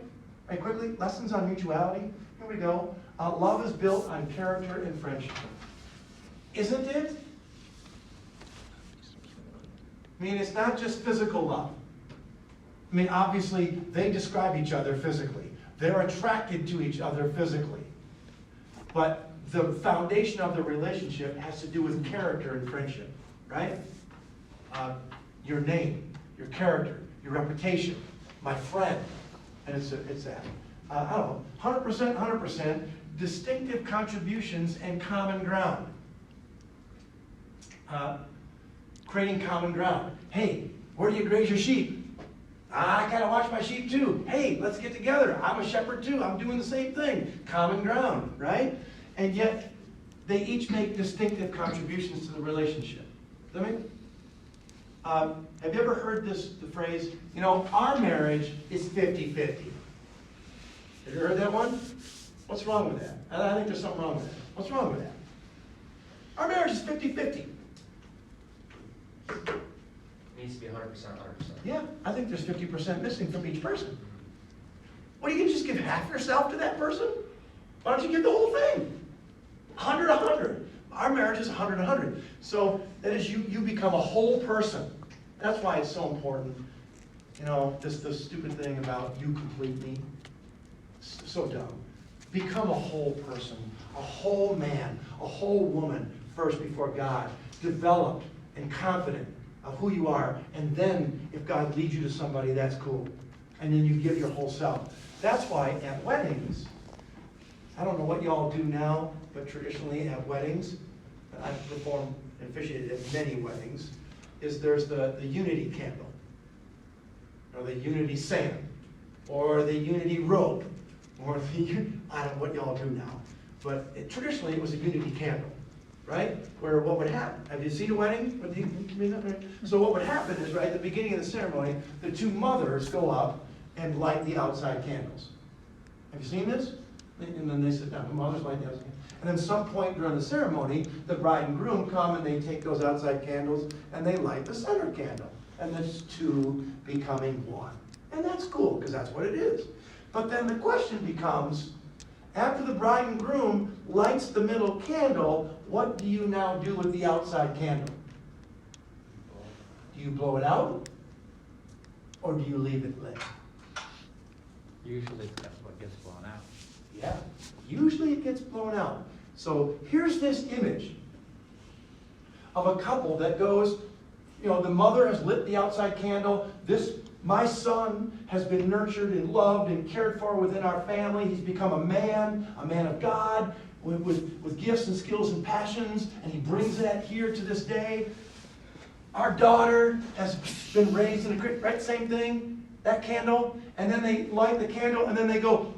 Right, quickly, lessons on mutuality. Here we go. Love is built on character and friendship. Isn't it? I mean, it's not just physical love. I mean, obviously, they describe each other physically. They're attracted to each other physically. But the foundation of the relationship has to do with character and friendship, right? Your name, your character, your reputation, my friend. And it's that. I don't know, 100%, distinctive contributions and common ground. Creating common ground. Hey, where do you graze your sheep? I kind of watch my sheep too. Hey, let's get together. I'm a shepherd too. I'm doing the same thing. Common ground, right? And yet, they each make distinctive contributions to the relationship. Does that make? Have you ever heard the phrase, our marriage is 50-50? Have you heard that one? What's wrong with that? I think there's something wrong with that. What's wrong with that? Our marriage is 50-50. It needs to be 100%, 100%. Yeah, I think there's 50% missing from each person. Well, you can just give half yourself to that person? Why don't you give the whole thing? 100-100. Our marriage is 100-100. So that is you become a whole person. That's why it's so important. This stupid thing about you complete me. So dumb. Become a whole person, a whole man, a whole woman first before God. Developed and confident of who you are. And then if God leads you to somebody, that's cool. And then you give your whole self. That's why at weddings, I don't know what y'all do now, but traditionally at weddings, I've performed and officiated at many weddings, is there's the unity candle, or the unity sand, or the unity rope, or I don't know what y'all do now. But traditionally it was a unity candle, right? Where what would happen, have you seen a wedding? So what would happen is, right, at the beginning of the ceremony, the two mothers go up and light the outside candles. Have you seen this? And then they sit down. The mothers light the outside candles. And then some point during the ceremony, the bride and groom come and they take those outside candles and they light the center candle. And there's two becoming one. And that's cool, because that's what it is. But then the question becomes, after the bride and groom lights the middle candle, what do you now do with the outside candle? Do you blow it out? Or do you leave it lit? Usually that's what gets blown out. Yeah, usually it gets blown out. So here's this image of a couple that goes, the mother has lit the outside candle. My son has been nurtured and loved and cared for within our family. He's become a man of God, with gifts and skills and passions, and he brings that here to this day. Our daughter has been raised in a right, same thing. that candle, and then they light the candle, and then they go,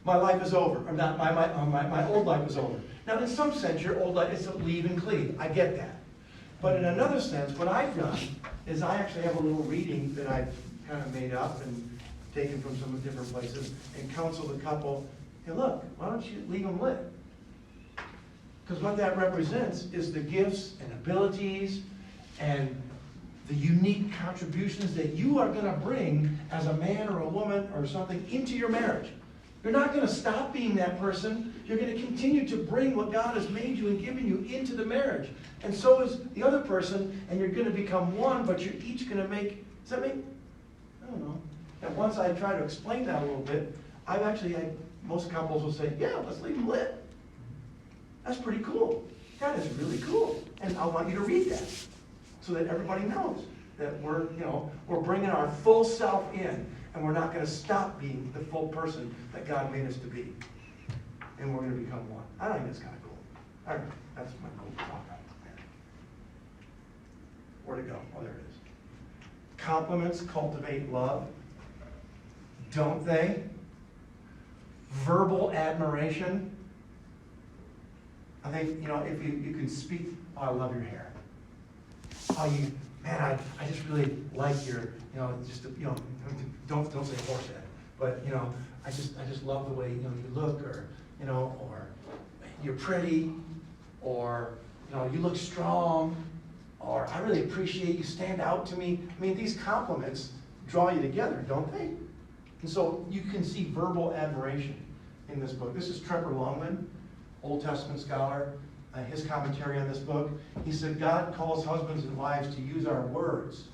my life is over. Or not, my old life is over. Now, in some sense, your old life is to leave and cleave. I get that. But in another sense, what I've done is I actually have a little reading that I've kind of made up and taken from some different places and counseled the couple, hey, look, why don't you leave them lit? Because what that represents is the gifts and abilities and the unique contributions that you are going to bring as a man or a woman or something into your marriage. You're not going to stop being that person. You're going to continue to bring what God has made you and given you into the marriage. And so is the other person, and you're going to become one, but you're each going to make, does that make, I don't know. And once I try to explain that a little bit, most couples will say, yeah, let's leave them lit. That's pretty cool. That is really cool. And I want you to read that so that everybody knows that we're bringing our full self in, and we're not going to stop being the full person that God made us to be. And we're going to become one. I think that's kind of cool. All right, that's my cool talk. Where'd it go? Oh, there it is. Compliments cultivate love. Don't they? Verbal admiration. I think, if you can speak, oh, I love your hair. Oh, I just really like your, don't say horsehead, but, I just love the way, you look, or you're pretty, or, you look strong, or I really appreciate you, stand out to me. I mean, these compliments draw you together, don't they? And so you can see verbal admiration in this book. This is Trevor Longman, Old Testament scholar. His commentary on this book, he said, God calls husbands and wives to use our words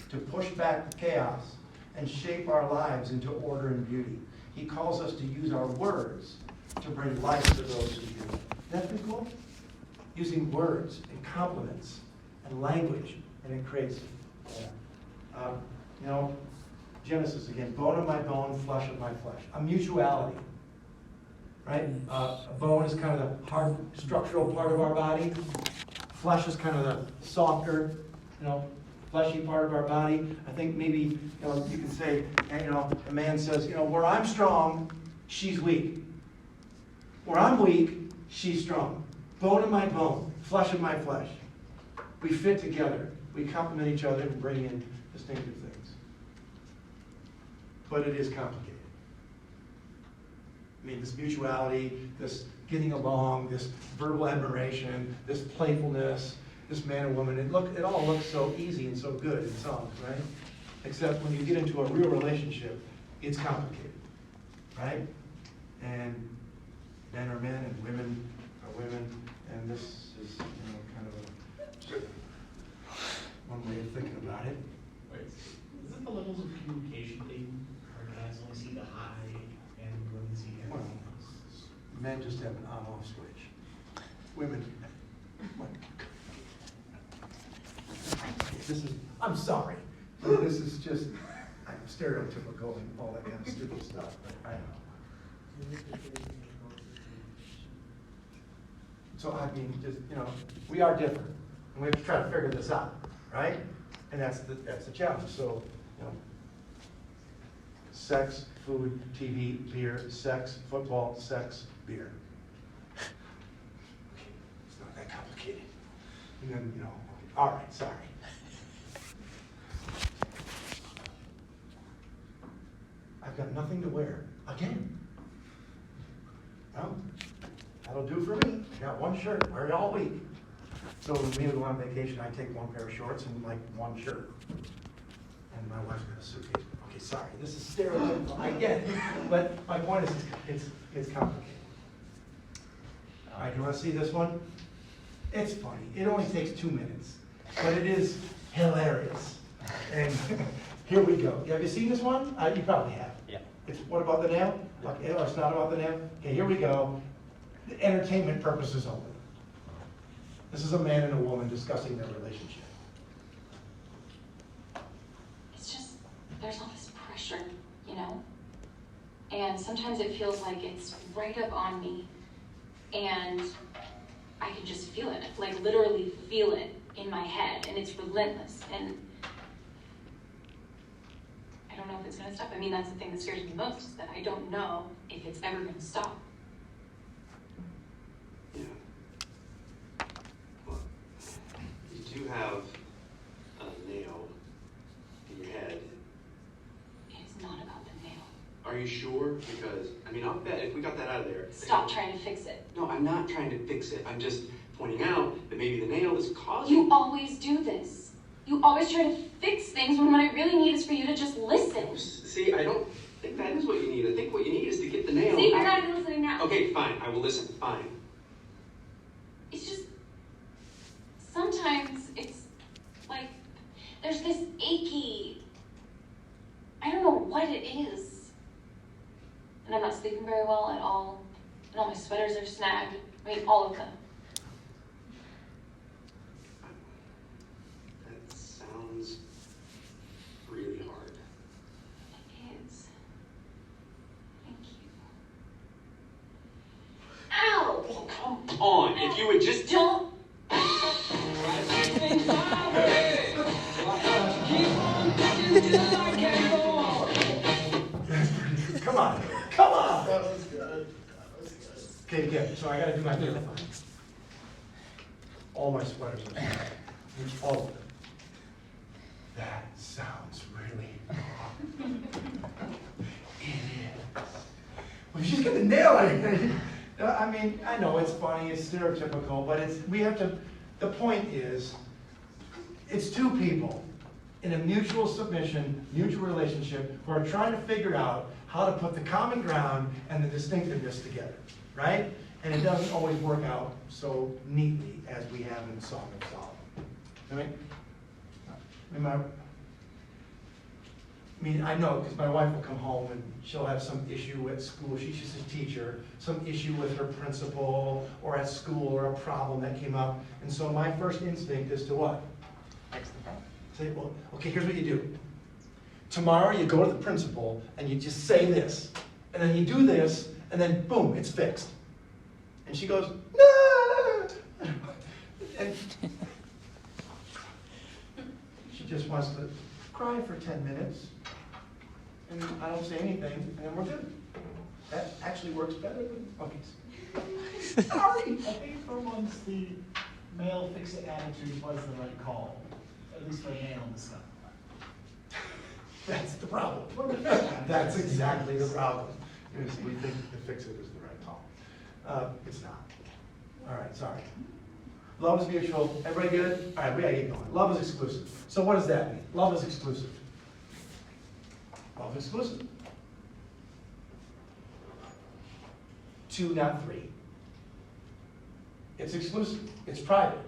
to push back the chaos and shape our lives into order and beauty. He calls us to use our words to bring life to those who hear. Isn't that pretty cool? Using words and compliments and language, and it creates, Genesis again, bone of my bone, flesh of my flesh. A mutuality, right? A bone is kind of the hard structural part of our body. Flesh is kind of the softer, fleshy part of our body. I think maybe, you can say, a man says, where I'm strong, she's weak. Where I'm weak, she's strong. Bone of my bone, flesh of my flesh. We fit together. We complement each other and bring in distinctive things. But it is complicated. I mean, this mutuality, this getting along, this verbal admiration, this playfulness, this man and woman, it all looks so easy and so good in songs, right? Except when you get into a real relationship, it's complicated, right? And men are men and women are women, and this is kind of one way of thinking about it. Wait, is it the levels of communication thing, where guys only see the high and women see everything else? Men just have an on-off switch. Women, I'm sorry. This is just, I'm stereotypical and all that kind of stupid stuff, but I don't know. So I mean, just, we are different, and we have to try to figure this out, right? And that's the challenge. So, sex, food, TV, beer, sex, football, sex, beer. Okay, it's not that complicated. And then, all right, sorry. I've got nothing to wear. Again. Well, that'll do for me. I got one shirt, wear it all week. So when we go on vacation, I take one pair of shorts and one shirt. And my wife's got a suitcase. Okay, sorry, this is stereotypical. I get it. But my point is, it's complicated. All right, you want to see this one? It's funny. It only takes 2 minutes, but it is hilarious. And here we go. Have you seen this one? You probably have. Yeah. It's what about the nail? Okay, it's not about the nail. Okay, here we go. The entertainment purposes only. This is a man and a woman discussing their relationship. It's just, there's all this pressure, And sometimes it feels like it's right up on me. And I can just feel it, literally feel it in my head. And it's relentless. And if it's going to stop. I mean, that's the thing that scares me most, is that I don't know if it's ever going to stop. Yeah. Well, you do have a nail in your head. It is not about the nail. Are you sure? Because, I mean, I'll bet if we got that out of there... Stop trying to fix it. No, I'm not trying to fix it. I'm just pointing out that maybe the nail is causing... You always do this. You always try to fix things when what I really need is for you to just listen. See, I don't think that is what you need. I think what you need is to get the nail... See, you're not even listening now. Okay, fine. I will listen. Fine. It's just, sometimes it's like, there's this achy, I don't know what it is. And I'm not sleeping very well at all. And all my sweaters are snagged. I mean, all of them. That sounds really hard. It is. Thank you. Ow! Oh, come on. If you would just... Don't. Come on. Come on. That was good. Okay, again, so I gotta do my thing. All my sweaters are signed. All of them. That sounds really wrong. It is. Well, you just get the nail on it. I mean, I know it's funny, it's stereotypical, but we have to, the point is, it's two people in a mutual submission, mutual relationship, who are trying to figure out how to put the common ground and the distinctiveness together, right? And it doesn't always work out so neatly as we have in Song of Solomon. I know, because my wife will come home and she'll have some issue at school. She's a teacher, some issue with her principal or at school or a problem that came up. And so my first instinct is to what? Fix the problem. Say, well, okay, here's what you do. Tomorrow you go to the principal and you just say this. And then you do this, and then boom, it's fixed. And she goes, no! And she just wants to cry for 10 minutes. And I don't say anything, and then we're good. That actually works better than puppies. Sorry. I think for once the male fix-it attitude was the right call. At least for a male in this stuff. That's the problem. That's exactly the problem. Is we think the fix-it is the right call. It's not. All right, sorry. Love is mutual. Everybody good? All right, we gotta get going. Love is exclusive. So what does that mean? Love is exclusive. Love is exclusive. 2, not 3. It's exclusive. It's private.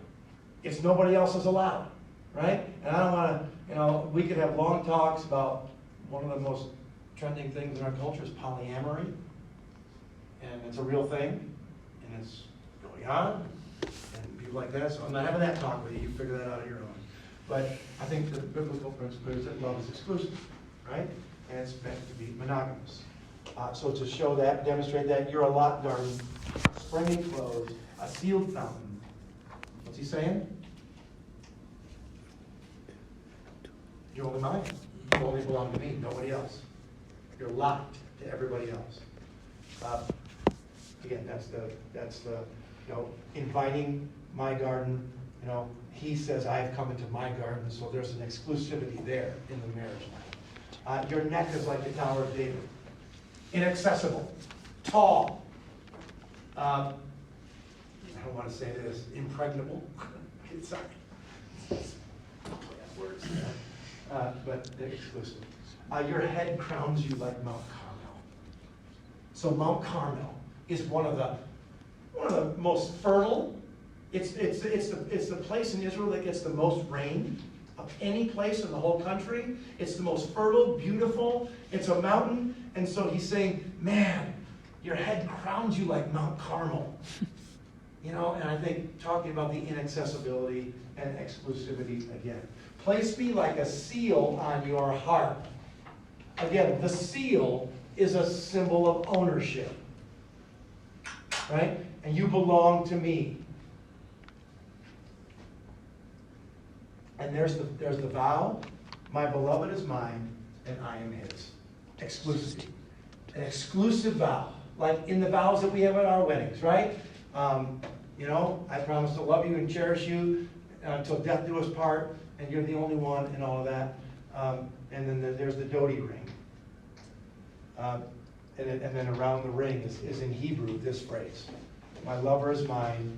It's nobody else is allowed, right? And I don't want to, we could have long talks about one of the most trending things in our culture is polyamory. And it's a real thing. And it's going on. And people like that. So I'm not having that talk with you. You figure that out on your own. But I think the biblical principle is that love is exclusive, right? And it's meant to be monogamous. So to show that, demonstrate that, you're a lot garden, spring enclosed, a sealed fountain. What's he saying? You're only mine. You only belong to me, nobody else. You're locked to everybody else. Again, that's the inviting my garden. He says, I have come into my garden, so there's an exclusivity there in the marriage life. Your neck is like the Tower of David. Inaccessible, tall. I don't want to say this, impregnable. Sorry. Words. But they're exclusive. Your head crowns you like Mount Carmel. So Mount Carmel is one of the most fertile. It's the place in Israel that gets the most rain of any place in the whole country. It's the most fertile, beautiful. It's a mountain. And so he's saying, man, your head crowns you like Mount Carmel. And I think talking about the inaccessibility and exclusivity again. Place me like a seal on your heart. Again, the seal is a symbol of ownership. Right? And you belong to me. And there's the vow, my beloved is mine, and I am his. Exclusivity. An exclusive vow. Like in the vows that we have at our weddings, right? I promise to love you and cherish you until death do us part, and you're the only one, and all of that. And then there's the Dodi ring. And then around the ring is in Hebrew this phrase: my lover is mine,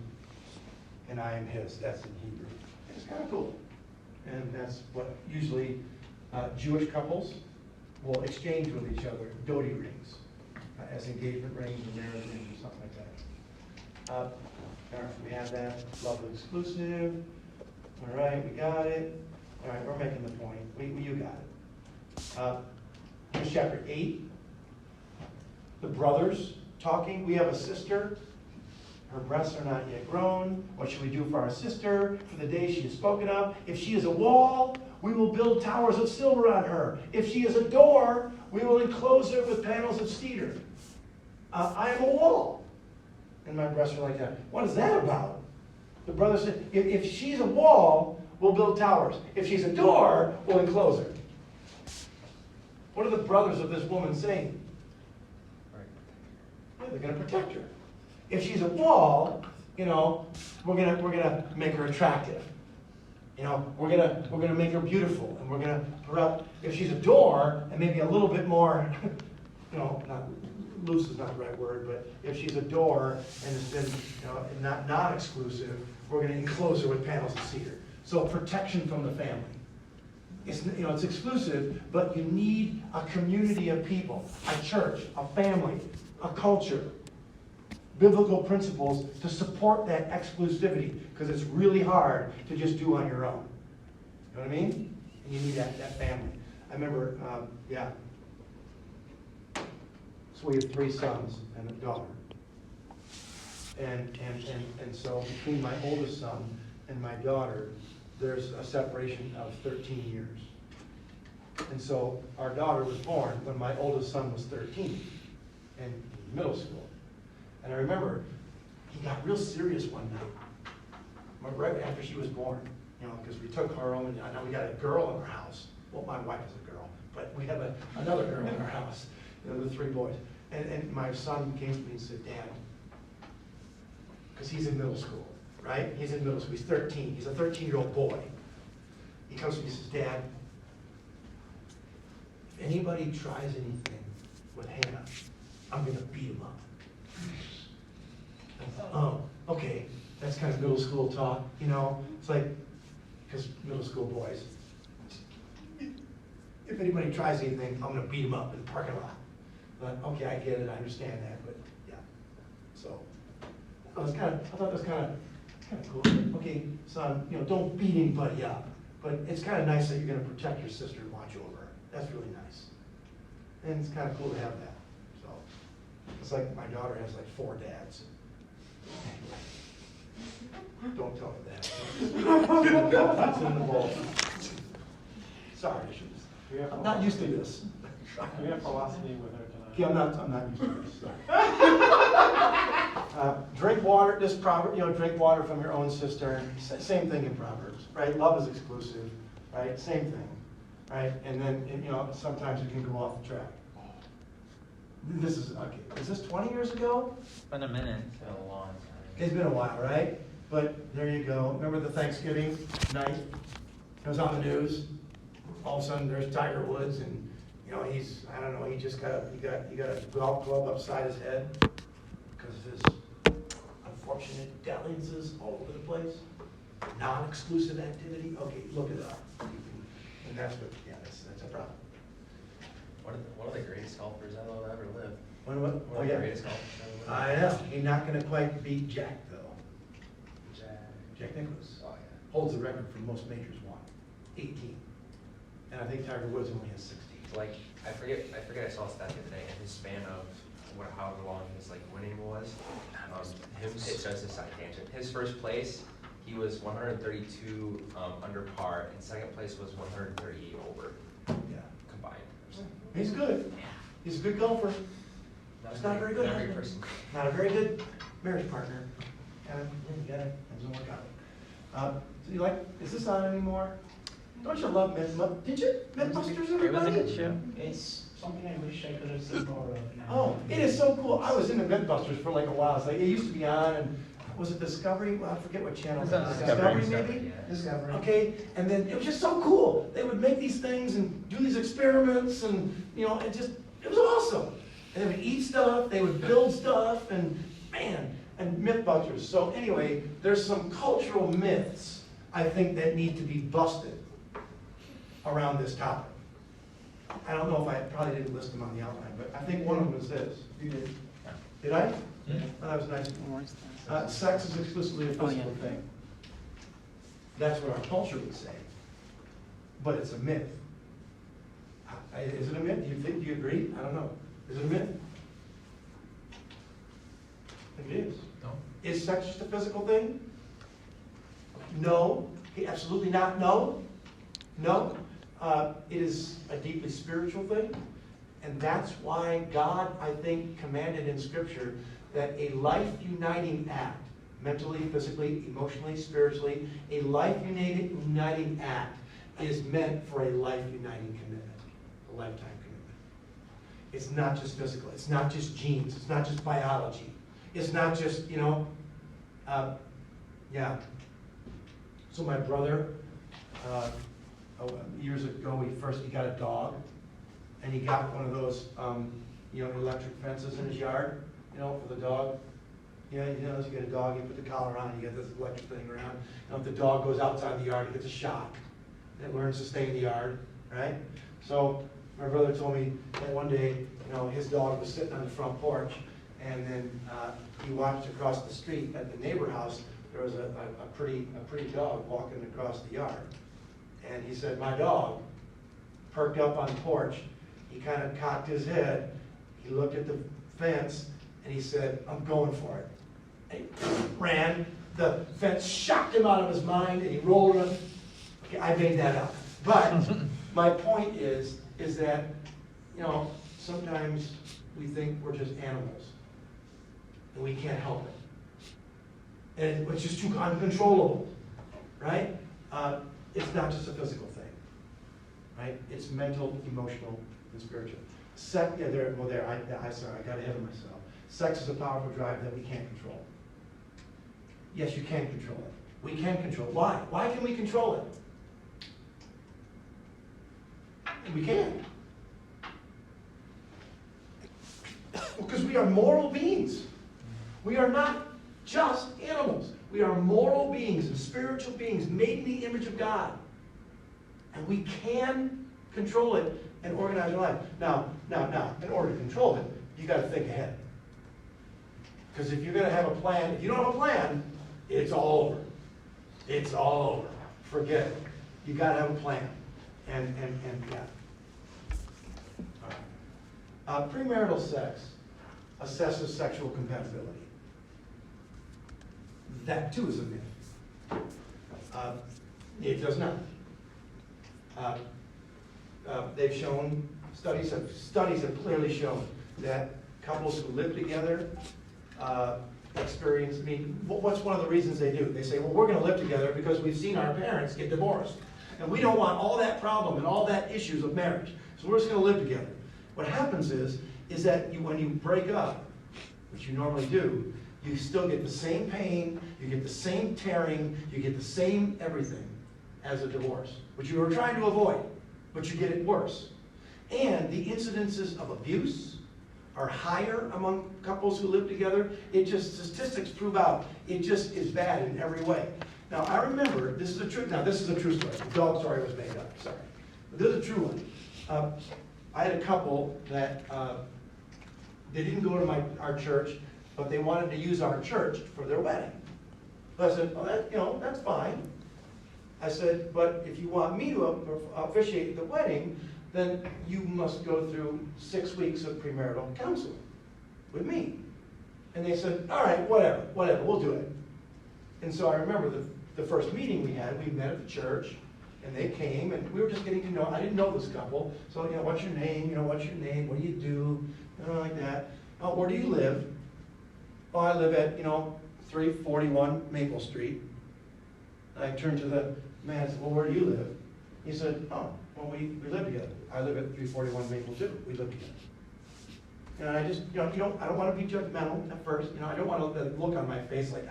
and I am his. That's in Hebrew. It's kind of cool. And that's what usually Jewish couples will exchange with each other, Dodi rings, as engagement rings or marriage rings or something like that. All right, we have that. Love is exclusive. All right, we got it. All right, we're making the point. You got it. Here's chapter 8. The brothers talking. We have a sister. Her breasts are not yet grown. What should we do for our sister for the day she is spoken of? If she is a wall, we will build towers of silver on her. If she is a door, we will enclose her with panels of cedar. I am a wall. And my breasts are like that. What is that about? The brother said, if she's a wall, we'll build towers. If she's a door, we'll enclose her. What are the brothers of this woman saying? Yeah, they're going to protect her. If she's a wall, we're gonna make her attractive. We're gonna make her beautiful, and we're gonna. If she's a door, and maybe a little bit more, not loose is not the right word, but if she's a door and it's been, not exclusive, we're gonna enclose her with panels of cedar. So protection from the family. It's exclusive, but you need a community of people, a church, a family, a culture, biblical principles to support that exclusivity, because it's really hard to just do on your own. You know what I mean? And you need that family. I remember, so we have 3 sons and a daughter. And so between my oldest son and my daughter, there's a separation of 13 years. And so our daughter was born when my oldest son was 13 in middle school. And I remember he got real serious one night, right after she was born, because we took her home, and now we got a girl in our house. Well, my wife is a girl, but we have another girl in our house, the 3 boys. And my son came to me and said, Dad, because he's in middle school, right? He's in middle school, he's 13, he's a 13-year-old boy. He comes to me and says, Dad, if anybody tries anything with Hannah, I'm going to beat him up. Oh, okay, that's kind of middle school talk, It's like, because middle school boys, if anybody tries anything, I'm going to beat him up in the parking lot. But, okay, I get it, I understand that, but yeah. So, I thought that was kind of cool. Okay, son, don't beat anybody up, but it's kind of nice that you're going to protect your sister and watch over her. That's really nice, and it's kind of cool to have that. So, it's like my daughter has like 4 dads. Don't tell her that. It's in the bowl. Sorry, I'm not used to this. We have philosophy with her tonight. Yeah, I'm not used to this. Drink water. This proverb, drink water from your own cistern. Same thing in Proverbs, right? Love is exclusive, right? Same thing, right? And then sometimes it can go off the track. This is okay. Is this 20 years ago? It's been a minute. It's been a long time. It's been a while, right? But there you go. Remember the Thanksgiving night? It was on the news. All of a sudden, there's Tiger Woods, and he just got a golf club upside his head because of his unfortunate dalliances all over the place. Non-exclusive activity. Okay, look it up. And that's a problem. One of the greatest golfers I know ever lived. What? One of the greatest golfers ever I know. He's not going to quite beat Jack, though. Jack Nicklaus. Oh, yeah. Holds the record for most majors won. 18. And I think Tiger Woods only has 16. Like, I forget I saw a stat the other day, and his span of however long his winning was, it's just a side tangent. His first place, he was 132 under par, and second place was 138 over. Yeah. Combined. He's good. He's a good golfer. He's not very good. Not a great person. Not a very good marriage partner. You got it. Doesn't work out. So is this on anymore? Don't you love Mythbusters? Did you? Mythbusters, It was a everybody? good show. It's something I wish I could have seen more of now. Oh, it is so cool. I was into Mythbusters for like a while. It's like, it used to be on, and was it Discovery? Well, I forget what channel it was. Discovery. Maybe? Discovery. Okay, and then it was just so cool. They would make these things and do these experiments, and it was awesome. And they would eat stuff, they would build stuff, and man, and Mythbusters. So anyway, there's some cultural myths, I think, that need to be busted around this topic. I don't know if I probably didn't list them on the outline, but I think one of them was this. You did. Did I? Yeah. Oh, that was nice. Where's that? Sex is exclusively a physical Oh, yeah. thing. That's what our culture would say. But it's a myth. Is it a myth? Do you agree? I don't know. Is it a myth? I think it is. No. Is sex just a physical thing? No. Absolutely not. No. No. It is a deeply spiritual thing. And that's why God, I think, commanded in Scripture that a life-uniting act, mentally, physically, emotionally, spiritually, a life-uniting act is meant for a life-uniting commitment, a lifetime commitment. It's not just physical. It's not just genes. It's not just biology. It's not just, yeah. So my brother, years ago, he got a dog, and he got one of those, electric fences in his yard, for the dog. Yeah, you get a dog, you put the collar on, you get this electric thing around. If the dog goes outside the yard, it gets a shock. It learns to stay in the yard, right? So my brother told me that one day, his dog was sitting on the front porch, and then he watched across the street at the neighbor house. There was a pretty dog walking across the yard. And he said, my dog perked up on the porch. He kind of cocked his head. He looked at the fence, and he said, I'm going for it. And he ran. The fence shocked him out of his mind, and he rolled it. Okay, I made that up. But my point is that, sometimes we think we're just animals, and we can't help it. And it's just too uncontrollable, right? It's not just a physical thing, right? It's mental, emotional, and spiritual. Sorry, I got ahead of myself. Sex is a powerful drive that we can't control. Yes, you can control it. We can control it. Why? Why can we control it? We can. Because we are moral beings. We are not just animals. We are moral beings and spiritual beings made in the image of God. And we can control it and organize our life. Now, in order to control it, you got to think ahead. Because if you're going to have a plan, if you don't have a plan, it's all over. It's all over. Forget it. You got to have a plan. And yeah. All right. Premarital sex assesses sexual compatibility. That too is a myth. It does not. They've shown, studies have clearly shown that couples who live together experience, what's one of the reasons they do? They say, well, we're going to live together because we've seen our parents get divorced. And we don't want all that problem and all that issues of marriage. So we're just going to live together. What happens is that when you break up, which you normally do, you still get the same pain, you get the same tearing, you get the same everything as a divorce, which you were trying to avoid, but you get it worse. And the incidences of abuse are higher among couples who live together. Statistics prove out, it just is bad in every way. Now, I remember, this is a true story. The dog story was made up, sorry. But this is a true one. I had a couple that, they didn't go to our church, but they wanted to use our church for their wedding. So I said, oh, that's fine. I said, but if you want me to officiate the wedding, then you must go through 6 weeks of premarital counseling with me. And they said, all right, whatever, we'll do it. And so I remember the first meeting we had, we met at the church, and they came, and we were just getting to know, I didn't know this couple, so, what's your name, what do you do, like that. Oh, where do you live? Oh, I live at, 341 Maple Street. And I turned to the man and said, well, where do you live? He said, oh, well, we live together. I live at 341 Maple too. We live together. And I just, I don't want to be judgmental at first. I don't want the look on my face like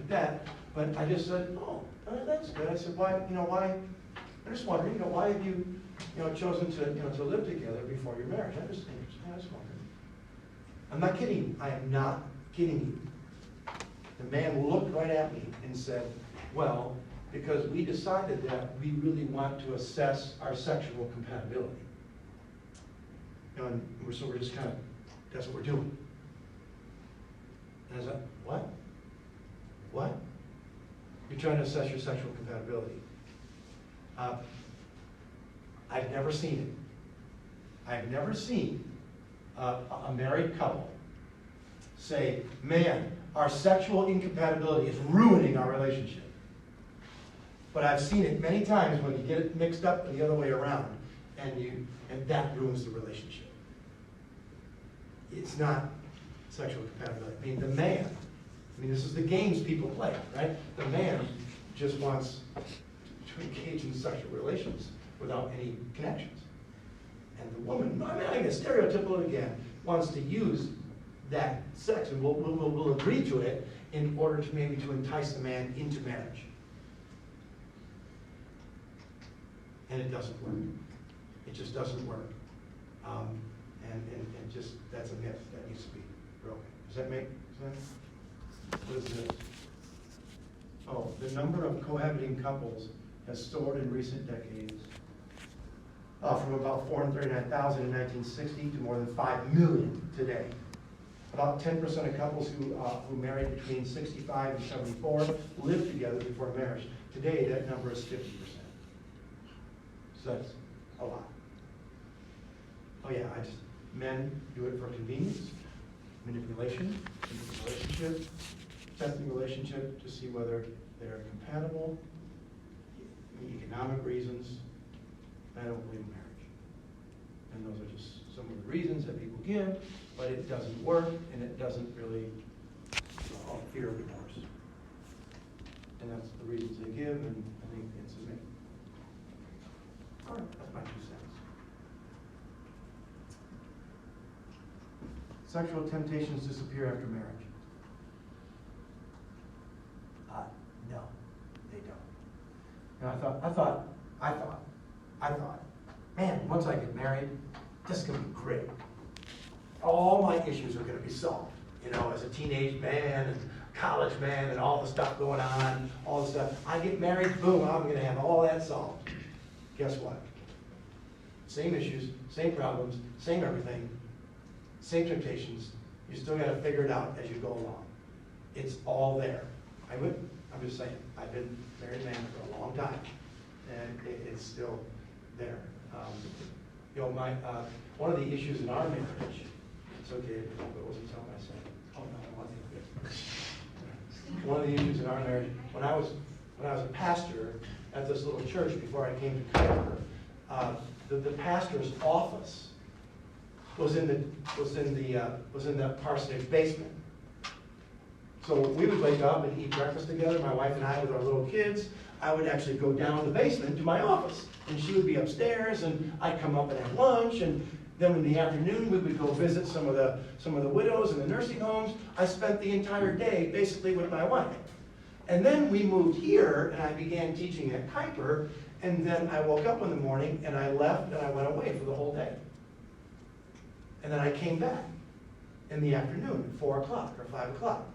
that. But I just said, oh, that's good. I said, why, why? I'm just wondering, why have you, chosen to live together before your marriage? I'm just interested. I was wondering. I'm not kidding you. I am not kidding you. The man looked right at me and said, well, because we decided that we really want to assess our sexual compatibility. And so we're just kind of, that's what we're doing. And I was like, what? What? You're trying to assess your sexual compatibility. I've never seen it. I've never seen a married couple say, man, our sexual incompatibility is ruining our relationship. But I've seen it many times when you get it mixed up the other way around, and that ruins the relationship. It's not sexual compatibility. The man, this is the games people play, right? The man just wants to engage in sexual relations without any connections. And the woman, I guess stereotypical again, wants to use that sex, and we'll agree to it in order to maybe to entice the man into marriage. And it doesn't work. It just doesn't work. And just, that's a myth that needs to be broken. Does that make sense? What is this? Oh, the number of cohabiting couples has soared in recent decades. From about 439,000 in 1960 to more than 5 million today. About 10% of couples who married between 65 and 74 lived together before marriage. Today, that number is 50%. So that's a lot. Oh yeah, men do it for convenience, manipulation, relationship, testing relationship to see whether they're compatible, economic reasons. I don't believe in marriage. And those are just some of the reasons that people give, but it doesn't work, and it doesn't really fear of divorce. And that's the reasons they give, and I think it's a myth. All right, that's my 2 cents. Sexual temptations disappear after marriage. No, they don't. And I thought, man, once I get married, this is going to be great. All my issues are going to be solved. As a teenage man and college man and all the stuff going on, all the stuff. I get married, boom, I'm going to have all that solved. Guess what? Same issues, same problems, same everything, same temptations. You still got to figure it out as you go along. It's all there. I'm just saying, I've been a married man for a long time, and it's still there. One of the issues in our marriage, it's okay, but it wasn't something I said. Oh no, I wasn't good. One of the issues in our marriage, when I was a pastor at this little church before I came to Kuiper, the pastor's office was in the parsonage basement. So we would wake up and eat breakfast together, my wife and I with our little kids. I would actually go down the basement to my office, and she would be upstairs, and I'd come up and have lunch, and then in the afternoon we would go visit some of the widows in the nursing homes. I spent the entire day basically with my wife. And then we moved here, and I began teaching at Kuiper, and then I woke up in the morning, and I left, and I went away for the whole day. And then I came back in the afternoon at 4 o'clock or 5 o'clock.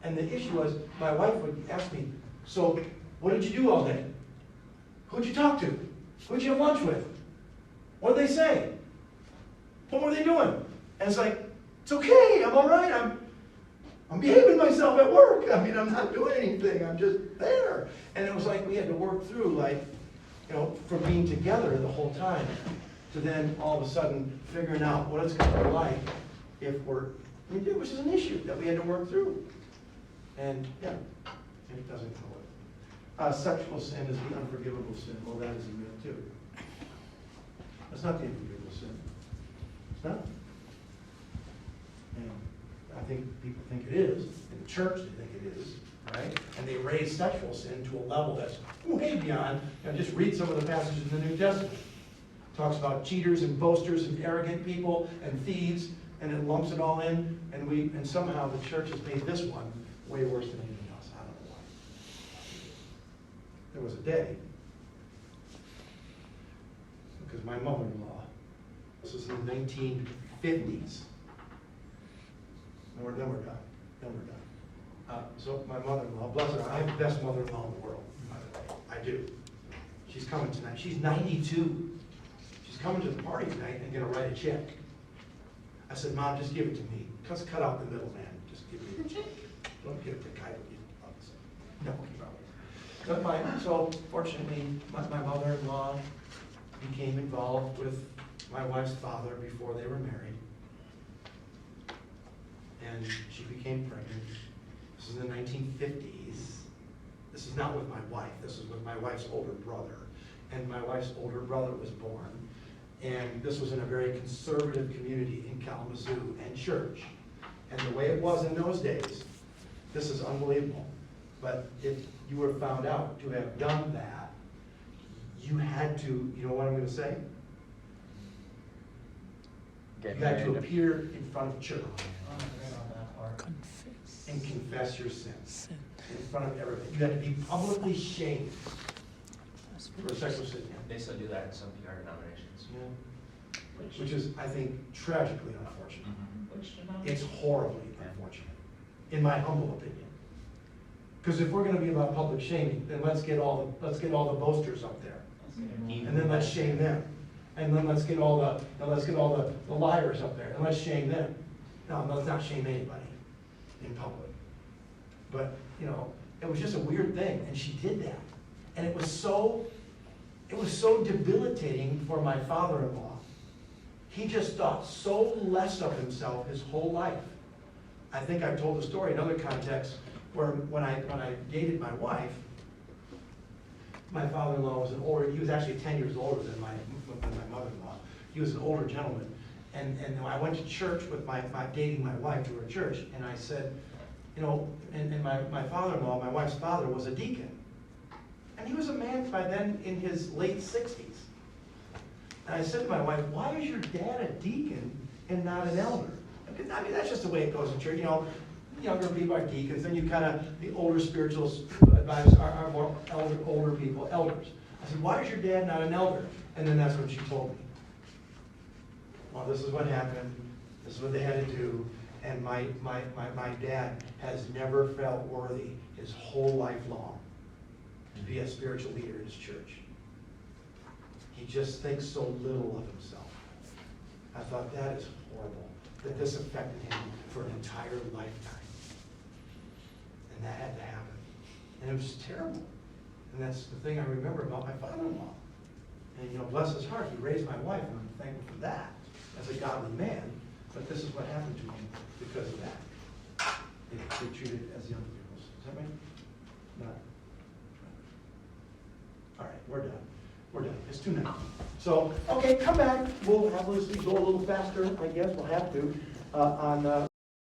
And the issue was, my wife would ask me, so what did you do all day? Who'd you talk to? Who'd you have lunch with? What did they say? What were they doing? And it's like, it's okay, I'm all right, I'm behaving myself at work. I'm not doing anything, I'm just there. And it was like we had to work through, from being together the whole time to then all of a sudden figuring out what it's going to be like if which is an issue that we had to work through. And yeah, it doesn't go away. Sexual sin is the unforgivable sin. Well, that is a myth too. That's not the unforgivable sin. It's not. And I think people think it is. In the church, they think it is, right? right? And they raise sexual sin to a level that's way beyond, just read some of the passages in the New Testament. It talks about cheaters and boasters and arrogant people and thieves, and it lumps it all in, and somehow the church has made this one way worse than anything else. I don't know why. There was a day, because my mother-in-law, this was in the 1950s. Then we're done. So my mother-in-law, bless her, I have the best mother-in-law in the world, by the way. I do. She's coming tonight. She's 92. She's coming to the party tonight and gonna write a check. I said, Mom, just give it to me. Just cut out the middleman. Just give me the check. Don't give it to Kyle. No, probably. So fortunately, my mother-in-law became involved with my wife's father before they were married. And she became pregnant. This is in the 1950s. This is not with my wife. This is with my wife's older brother. And my wife's older brother was born. And this was in a very conservative community in Kalamazoo and church. And the way it was in those days, this is unbelievable. But if you were found out to have done that, you had to, you know what I'm going to say? You had to appear in front of church and confess your sins in front of everybody. You had to be publicly shamed for a sexual sin. They still do that in some PR denominations. Yeah. Which is, I think, tragically unfortunate. It's horribly unfortunate, in my humble opinion. Because if we're going to be about public shaming, then let's get all the boasters up there, and then let's shame them, and then let's get all the liars up there, and let's shame them. No, let's not shame anybody in public. But it was just a weird thing, and she did that, and it was so debilitating for my father-in-law. He just thought so less of himself his whole life. I think I've told the story in other contexts where when I dated my wife, my father-in-law was he was actually 10 years older than my mother-in-law. He was an older gentleman. And I went to church with my dating my wife to her church, and I said, and my father-in-law, my wife's father, was a deacon. And he was a man by then in his late 60s. And I said to my wife, why is your dad a deacon and not an elder? I mean, that's just the way it goes in church. Younger people are deacons, then the older spiritual advisors are more older people, elders. I said, why is your dad not an elder? And then that's what she told me. Well, this is what happened. This is what they had to do. And my dad has never felt worthy his whole life long to be a spiritual leader in his church. He just thinks so little of himself. I thought, that is horrible, that this affected him for an entire lifetime. And that had to happen. And it was terrible. And that's the thing I remember about my father-in-law. And bless his heart, he raised my wife, and I'm thankful for that as a godly man. But this is what happened to him because of that. They treated it as young people. Is that right? Not. All right, we're done. We're done. It's 2:09. So, okay, come back. We'll have Lucy go a little faster, I guess. We'll have to, on